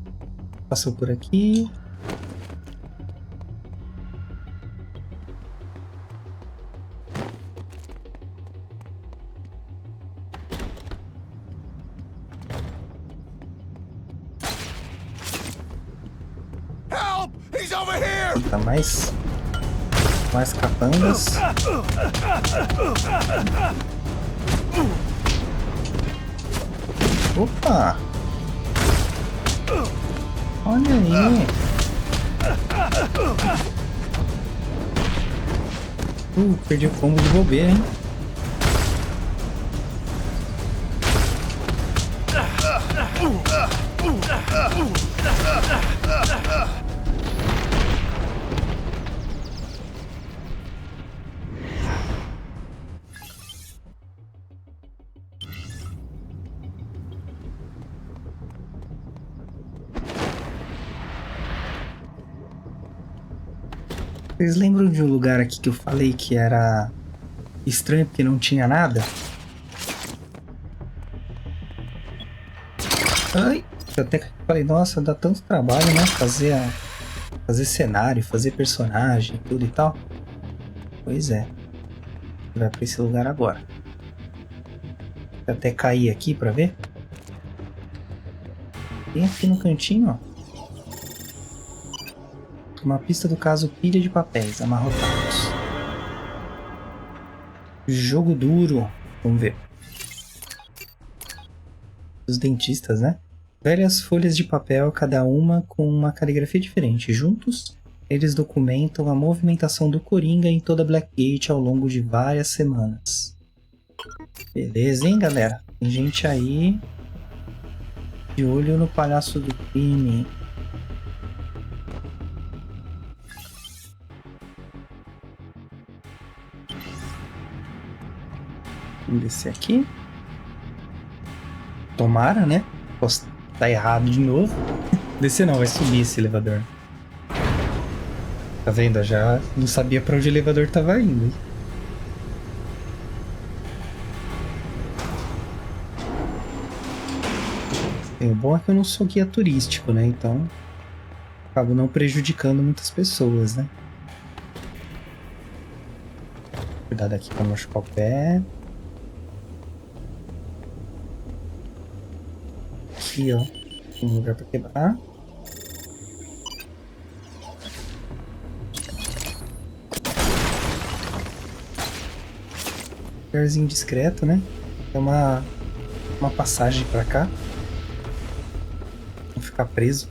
Passou por aqui. Help! He's over here! Tá mais capangas. Opa! Olha aí! Perdi o combo de bobeira, hein? Vocês lembram de um lugar aqui que eu falei que era estranho porque não tinha nada? Ai! Eu até falei, nossa, dá tanto trabalho, né? Fazer cenário, fazer personagem, tudo e tal. Pois é. Vai pra esse lugar agora. Vou até cair aqui pra ver. Tem aqui no cantinho, ó. Uma pista do caso pilha de papéis amarrotados. Jogo duro. Vamos ver. Os dentistas, né? Velhas folhas de papel, cada uma com uma caligrafia diferente. Juntos, eles documentam a movimentação do Coringa em toda Blackgate ao longo de várias semanas. Beleza, hein, galera? Tem gente aí de olho no palhaço do crime. Vamos descer aqui. Tomara, né? Posso estar errado de novo. Descer não, vai subir esse elevador. Tá vendo? Eu já não sabia pra onde o elevador tava indo. O bom é que eu não sou guia turístico, né? Então, acabo não prejudicando muitas pessoas, né? Cuidado aqui pra não machucar o pé. Aqui, ó. Tem um lugar pra quebrar. Lugarzinho discreto, né? Tem uma passagem pra cá. Não ficar preso.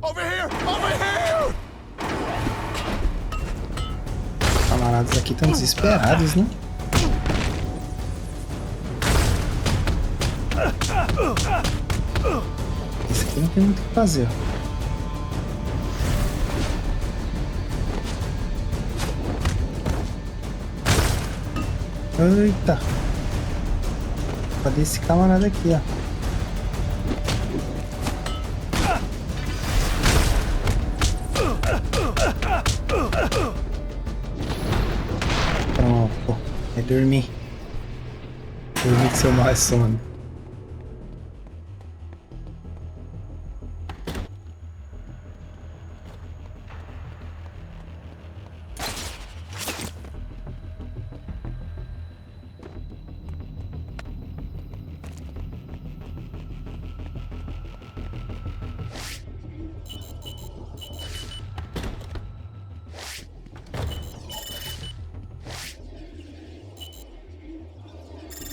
Over here! Over here! Os camaradas aqui estão desesperados, né? Esse aqui não tem muito o que fazer, ó. Eita! Cadê esse camarada aqui, ó? Pronto. É dormir. Dormir que seu mal é sono.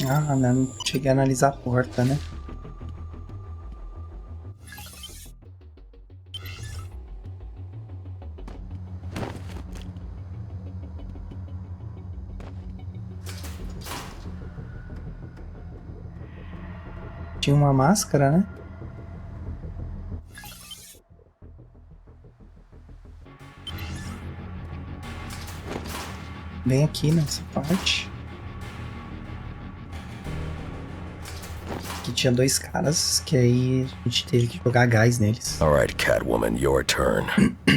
Ah, não cheguei a analisar a porta, né? Tinha uma máscara, né? Bem aqui nessa parte. Aqui tinha 2 caras que aí a gente teve que jogar gás neles. All right, Catwoman, your turn.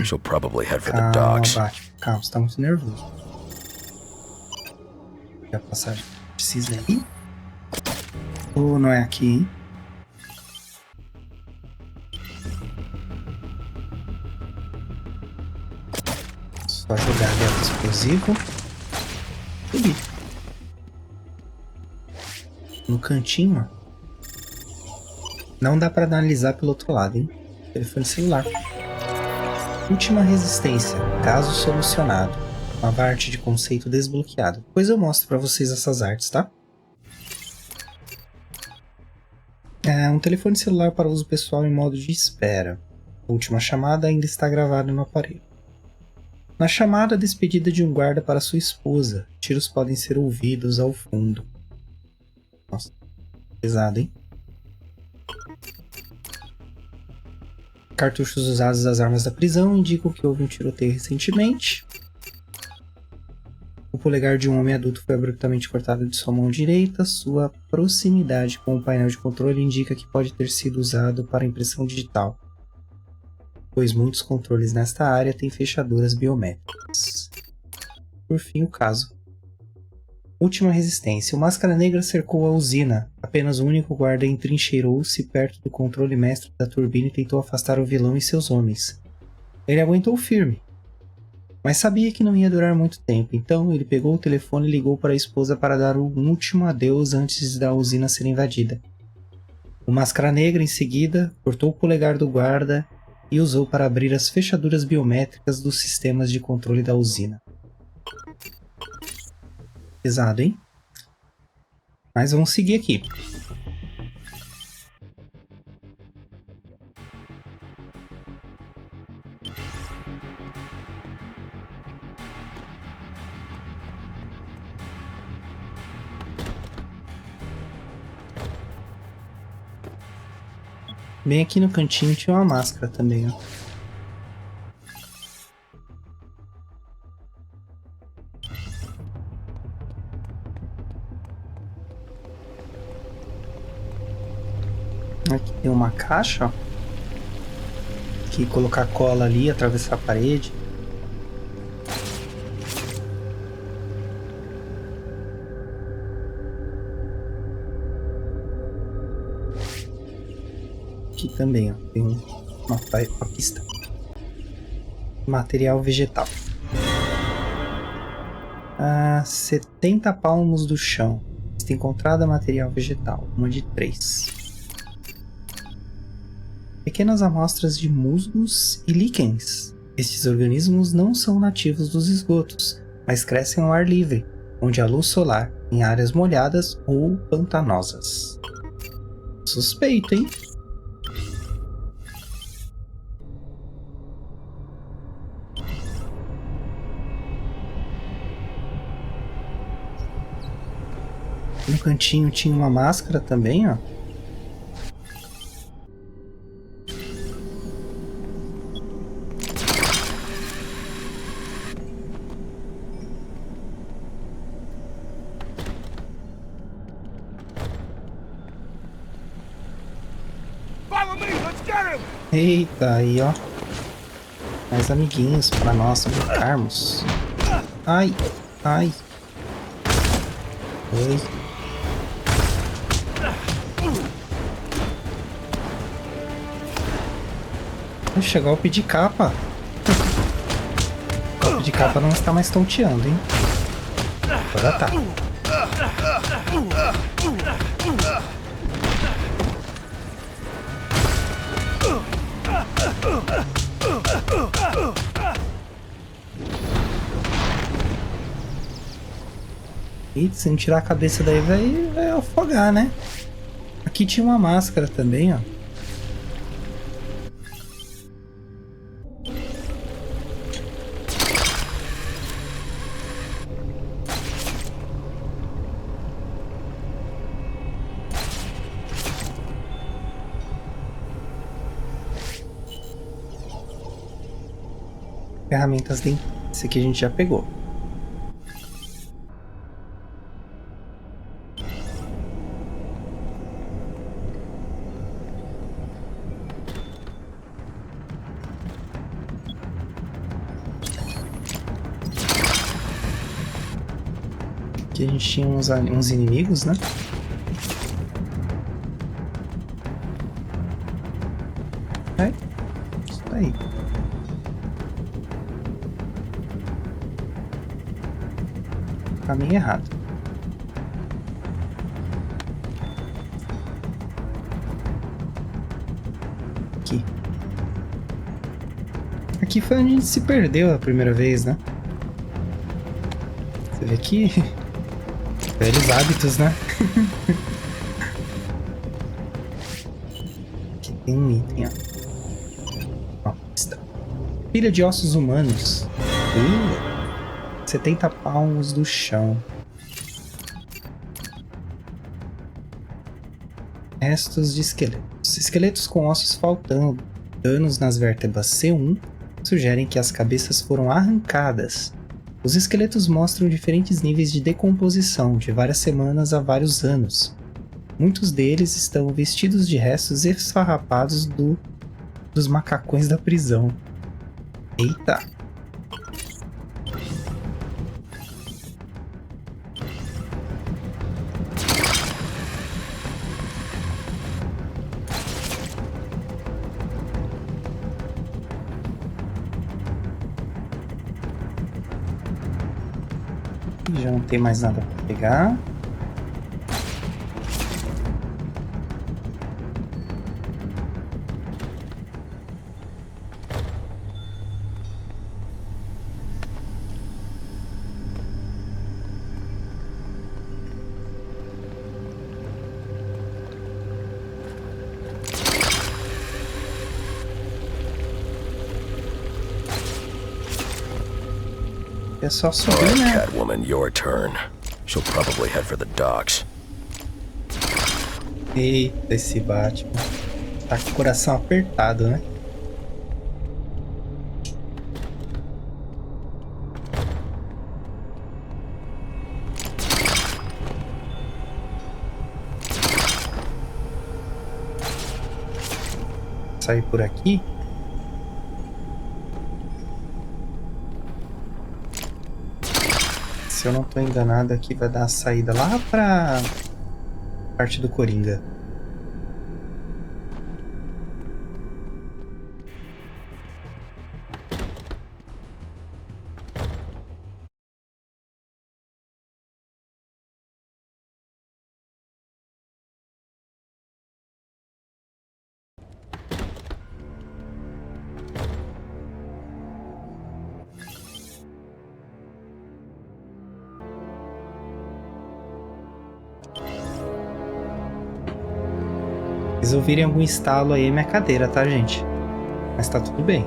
She'll probably head for the Calma, docks. Batman. Calma, você tá muito nervoso. A passagem precisa ir? Ou não é aqui, hein? Só jogar gás explosivo. Subir. No cantinho, ó. Não dá pra analisar pelo outro lado, hein? Telefone celular. Última resistência. Caso solucionado. Uma arte de conceito desbloqueado. Depois eu mostro pra vocês essas artes, tá? Um telefone celular para uso pessoal em modo de espera. A última chamada ainda está gravada no aparelho. Na chamada, a despedida de um guarda para sua esposa. Tiros podem ser ouvidos ao fundo. Nossa, pesado, hein? Cartuchos usados das armas da prisão indicam que houve um tiroteio recentemente. O polegar de um homem adulto foi abruptamente cortado de sua mão direita. Sua proximidade com o painel de controle indica que pode ter sido usado para impressão digital, pois muitos controles nesta área têm fechaduras biométricas. Por fim, o caso. Última resistência. O Máscara Negra cercou a usina. Apenas o único guarda entrincheirou-se perto do controle mestre da turbina e tentou afastar o vilão e seus homens. Ele aguentou firme, mas sabia que não ia durar muito tempo, então ele pegou o telefone e ligou para a esposa para dar um último adeus antes da usina ser invadida. O Máscara Negra, em seguida, cortou o polegar do guarda e usou para abrir as fechaduras biométricas dos sistemas de controle da usina. Pesado, hein? Mas vamos seguir aqui. Bem aqui no cantinho tinha uma máscara também, ó. Aqui tem uma caixa, ó. Que colocar cola ali, atravessar a parede. Aqui também, ó, tem uma pista. Material vegetal. 70 palmos do chão. Pista encontrada, material vegetal. Uma de 3. Pequenas amostras de musgos e líquens. Estes organismos não são nativos dos esgotos, mas crescem ao ar livre, onde há luz solar, em áreas molhadas ou pantanosas. Suspeito, hein? No cantinho tinha uma máscara também, ó. Eita, aí ó. Mais amiguinhos pra nós brincarmos. Ai, ai. Oi. Puxa, golpe de capa. Golpe de capa não está mais tonteando, hein? Agora tá. E se não tirar a cabeça daí vai afogar, né? Aqui tinha uma máscara também, ó. ferramentas dentro. Esse aqui a gente já pegou. Aqui a gente tinha uns inimigos, né? É, isso aí. Caminho errado. Aqui. Aqui foi onde a gente se perdeu a primeira vez, né? Você vê aqui... Velhos hábitos, né? Aqui tem um item, ó. Está. Pilha de ossos humanos. 70 palmos do chão. Restos de esqueletos. Esqueletos com ossos faltando. Danos nas vértebras C1 sugerem que as cabeças foram arrancadas. Os esqueletos mostram diferentes níveis de decomposição, de várias semanas a vários anos. Muitos deles estão vestidos de restos esfarrapados dos macacões da prisão. Eita! Já não tem mais nada para pegar. É só subir, Alright, né? Catwoman, your turn. She'll probably head for the docks. Eita, esse Batman. Tá com o coração apertado, né? Sair por aqui. Se eu não tô enganado, aqui vai dar a saída lá pra parte do Coringa. Vocês ouvirem algum estalo aí, é minha cadeira, tá, gente? Mas tá tudo bem.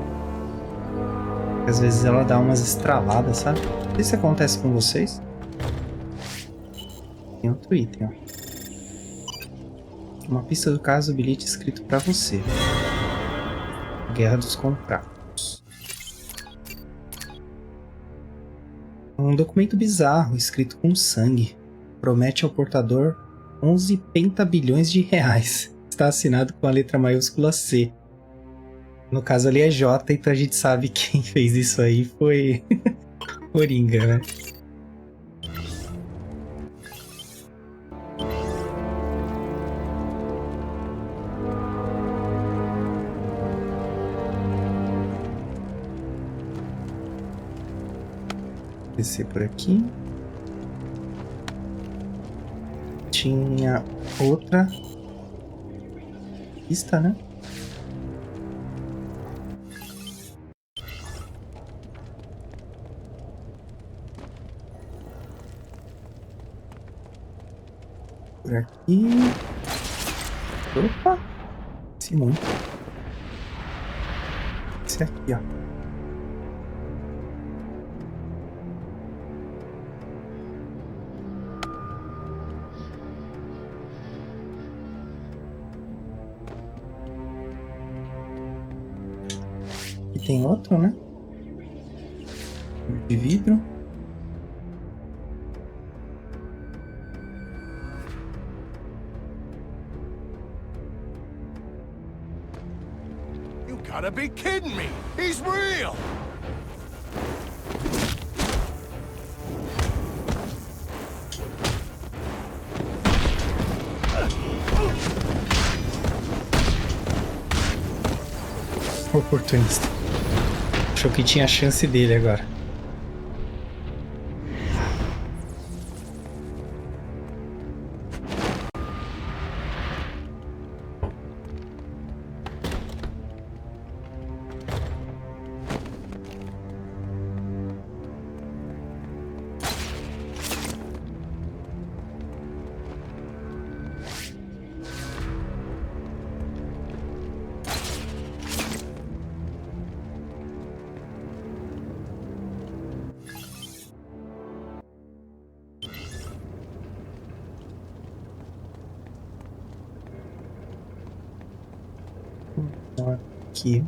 Às vezes ela dá umas estraladas, sabe? Não sei se acontece com vocês. Tem outro item, ó. Uma pista do caso, bilhete escrito pra você. Guerra dos Contratos. Um documento bizarro, escrito com sangue. Promete ao portador 11 pentabilhões de reais. Está assinado com a letra maiúscula C. No caso ali é J, então a gente sabe que quem fez isso aí foi Coringa, né? Descer por aqui. Tinha outra pista, né? Por aqui. Opa! Esse muito. Esse aqui, ó. E tem outro, né? de vidro. You gotta be kidding me! He's real! Oportunista. Achou que tinha a chance dele agora. Aqui.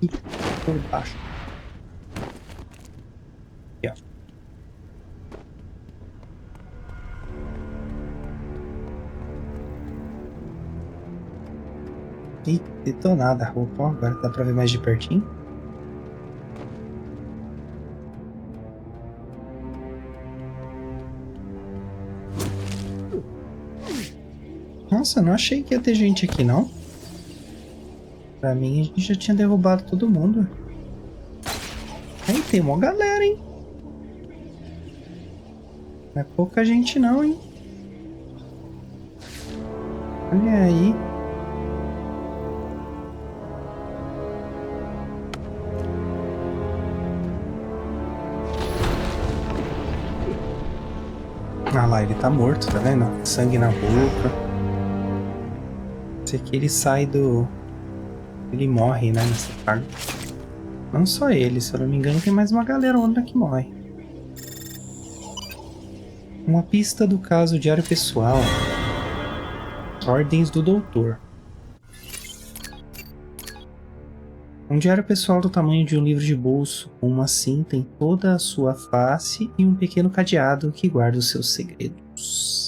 E por baixo. Aqui, ó. Ih, detonada a roupa. Ó, agora dá pra ver mais de pertinho. Nossa, não achei que ia ter gente aqui, não. Pra mim, a gente já tinha derrubado todo mundo. Aí, tem uma galera, hein? Não é pouca gente, não, hein? Olha aí. Ah lá, ele tá morto, tá vendo? Sangue na boca. Esse aqui ele sai do... Ele morre, né, nessa parte. Não só ele, se eu não me engano, tem mais uma galera outra que morre. Uma pista do caso Diário Pessoal. Ordens do Doutor. Um diário pessoal do tamanho de um livro de bolso, com uma cinta em toda a sua face e um pequeno cadeado que guarda os seus segredos.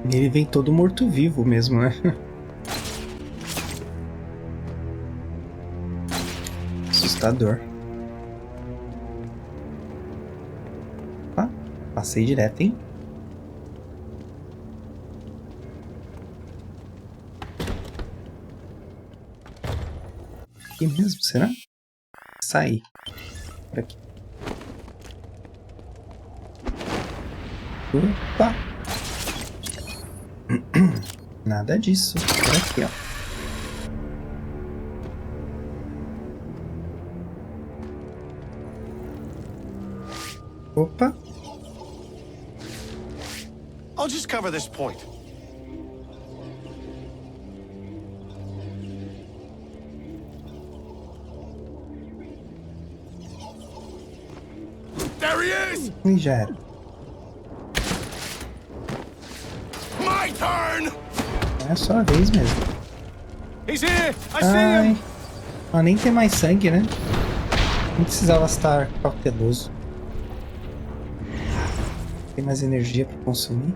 Ele vem todo morto-vivo mesmo, né? Assustador. Ah, passei direto, hein? Aqui mesmo, será? Sair. Por aqui. Opa! Nada disso. Por aqui, ó. Opa! I'll just cover this point. There he is! E já era. My turn! É a sua vez mesmo. He's here! I see Ai. him! Ah, nem tem mais sangue, né? Não precisava estar cauteloso. Tem mais energia para consumir.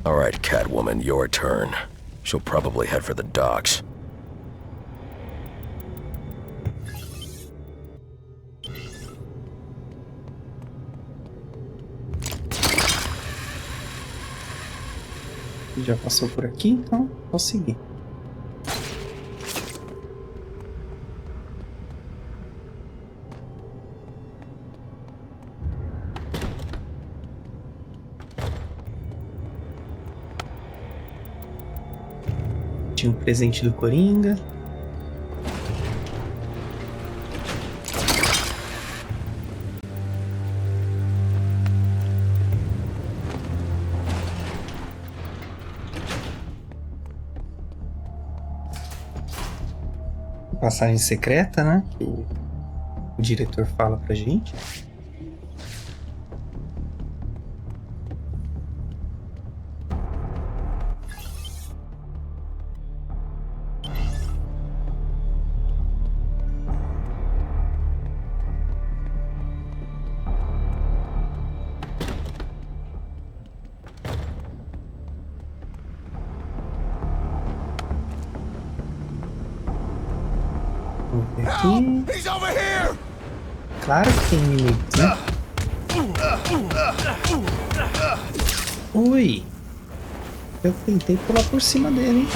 All right, Catwoman, your turn. She'll probably head for the docks. Já passou por aqui, então vou seguir. Tinha o presente do Coringa. Passagem secreta, né? Que o diretor fala pra gente. Vamos ver aqui. He's over here! Claro que tem inimigos, né? Ui! Eu tentei pular por cima dele, hein?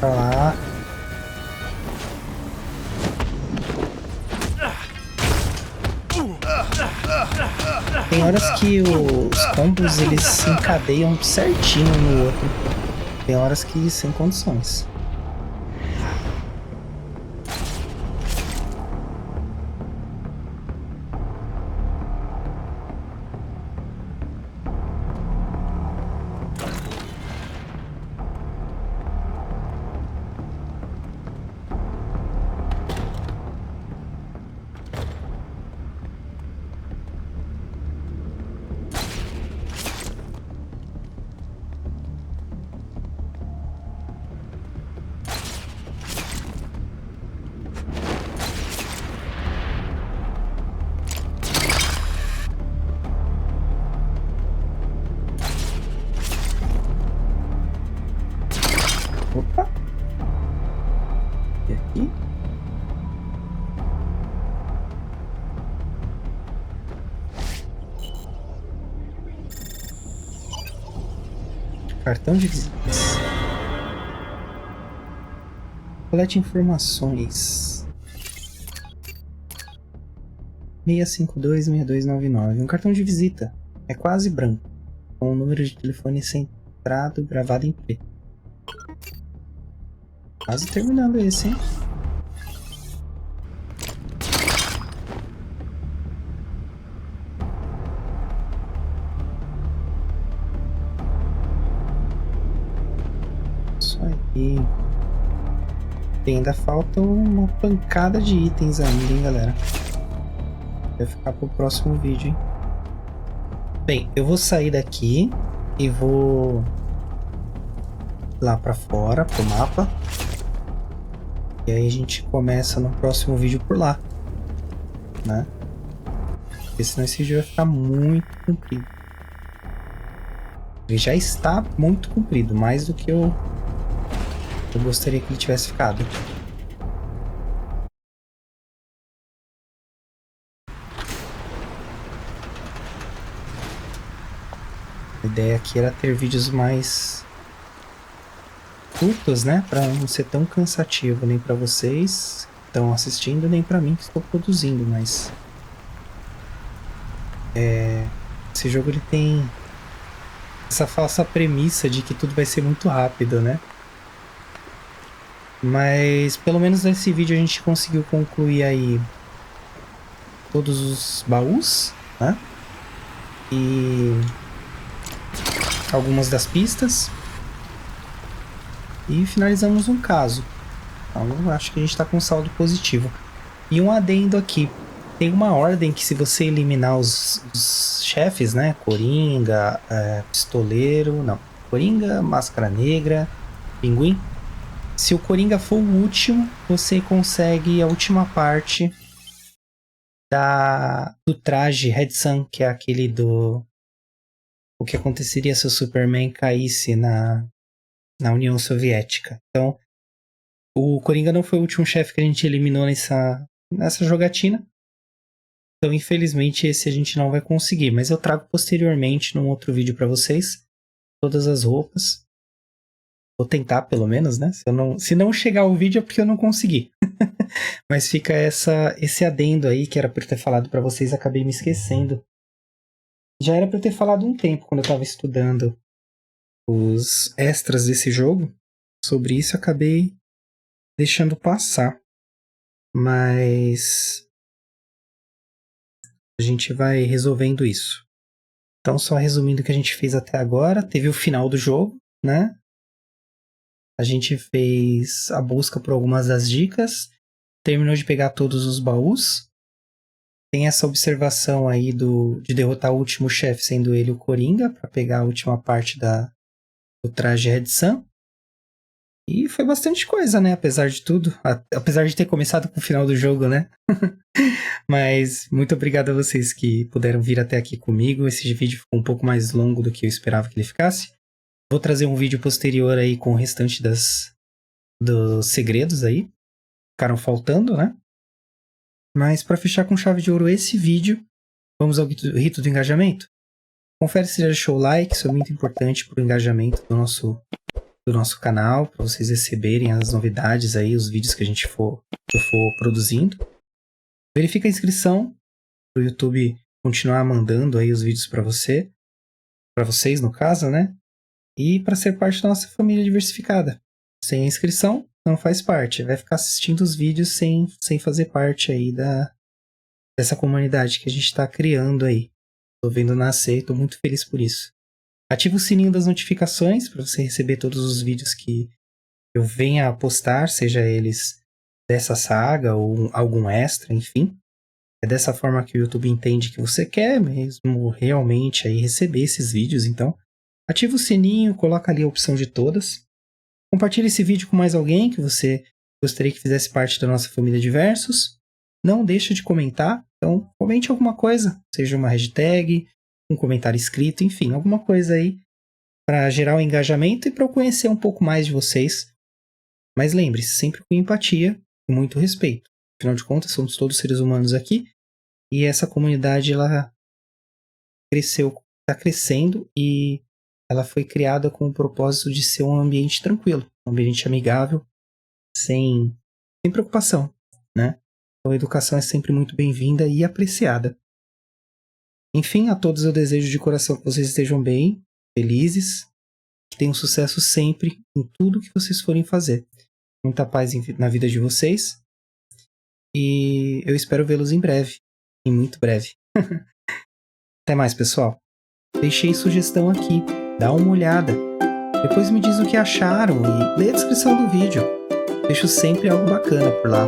Pra lá. Tem horas que os combos eles se encadeiam certinho um no outro. Tem horas que sem condições. Opa! E aqui? Cartão de visitas. Colete informações. 652-6299. Um cartão de visita. É quase branco. Com o número de telefone centrado gravado em preto. Quase terminando esse, hein? Isso aí. E ainda falta uma pancada de itens ainda, hein, galera? Vai ficar pro próximo vídeo, hein? Bem, eu vou sair daqui e vou lá pra fora, pro mapa. E aí a gente começa no próximo vídeo por lá, né? Porque senão esse vídeo vai ficar muito comprido. Ele já está muito comprido, mais do que eu gostaria que ele tivesse ficado. A ideia aqui era ter vídeos mais curtos, né? Para não ser tão cansativo nem para vocês que estão assistindo, nem para mim que estou produzindo, mas esse jogo ele tem essa falsa premissa de que tudo vai ser muito rápido, né? Mas pelo menos nesse vídeo a gente conseguiu concluir aí todos os baús, né? E algumas das pistas. E finalizamos um caso. Então acho que a gente está com saldo positivo. E um adendo aqui. Tem uma ordem que se você eliminar os chefes, né? Coringa, Pistoleiro... Não. Coringa, Máscara Negra, Pinguim. Se o Coringa for o último, você consegue a última parte do traje Red Sun, que é aquele do... O que aconteceria se o Superman caísse na União Soviética. Então, o Coringa não foi o último chefe que a gente eliminou nessa jogatina. Então, infelizmente, esse a gente não vai conseguir. Mas eu trago posteriormente, num outro vídeo para vocês, todas as roupas. Vou tentar, pelo menos, né? Se não chegar o vídeo é porque eu não consegui. Mas fica esse adendo aí que era pra eu ter falado pra vocês, acabei me esquecendo. Já era pra eu ter falado um tempo, quando eu tava estudando os extras desse jogo. Sobre isso, acabei deixando passar. Mas a gente vai resolvendo isso. Então, só resumindo o que a gente fez até agora, teve o final do jogo, né? A gente fez a busca por algumas das dicas, terminou de pegar todos os baús. Tem essa observação aí de derrotar o último chefe, sendo ele o Coringa, para pegar a última parte do traje Red Sun. E foi bastante coisa, né? Apesar de tudo. Apesar de ter começado com o final do jogo, né? Mas muito obrigado a vocês que puderam vir até aqui comigo. Esse vídeo ficou um pouco mais longo do que eu esperava que ele ficasse. Vou trazer um vídeo posterior aí com o restante dos segredos aí. Ficaram faltando, né? Mas para fechar com chave de ouro esse vídeo, vamos ao rito do engajamento? Confere se já deixou o like, isso é muito importante para o engajamento do nosso canal, para vocês receberem as novidades aí, os vídeos que eu for produzindo. Verifica a inscrição para o YouTube continuar mandando aí os vídeos para vocês no caso, né? E para ser parte da nossa família diversificada. Sem a inscrição, não faz parte. Vai ficar assistindo os vídeos sem fazer parte aí dessa comunidade que a gente está criando aí. Estou vendo nascer e estou muito feliz por isso. Ativa o sininho das notificações para você receber todos os vídeos que eu venha a postar, seja eles dessa saga ou algum extra, enfim. É dessa forma que o YouTube entende que você quer mesmo realmente aí receber esses vídeos, então ativa o sininho, coloca ali a opção de todas. Compartilhe esse vídeo com mais alguém que você gostaria que fizesse parte da nossa família Diversos. Não deixa de comentar, então comente alguma coisa, seja uma hashtag, um comentário escrito, enfim, alguma coisa aí para gerar um engajamento e para eu conhecer um pouco mais de vocês. Mas lembre-se, sempre com empatia e muito respeito. Afinal de contas, somos todos seres humanos aqui e essa comunidade ela está crescendo e ela foi criada com o propósito de ser um ambiente tranquilo, um ambiente amigável, sem preocupação, né? Então a educação é sempre muito bem-vinda e apreciada. Enfim, a todos eu desejo de coração que vocês estejam bem, felizes, que tenham sucesso sempre em tudo que vocês forem fazer. Muita paz na vida de vocês e eu espero vê-los em breve, em muito breve. Até mais, pessoal. Deixei sugestão aqui. Dá uma olhada. Depois me diz o que acharam e lê a descrição do vídeo. Deixo sempre algo bacana por lá.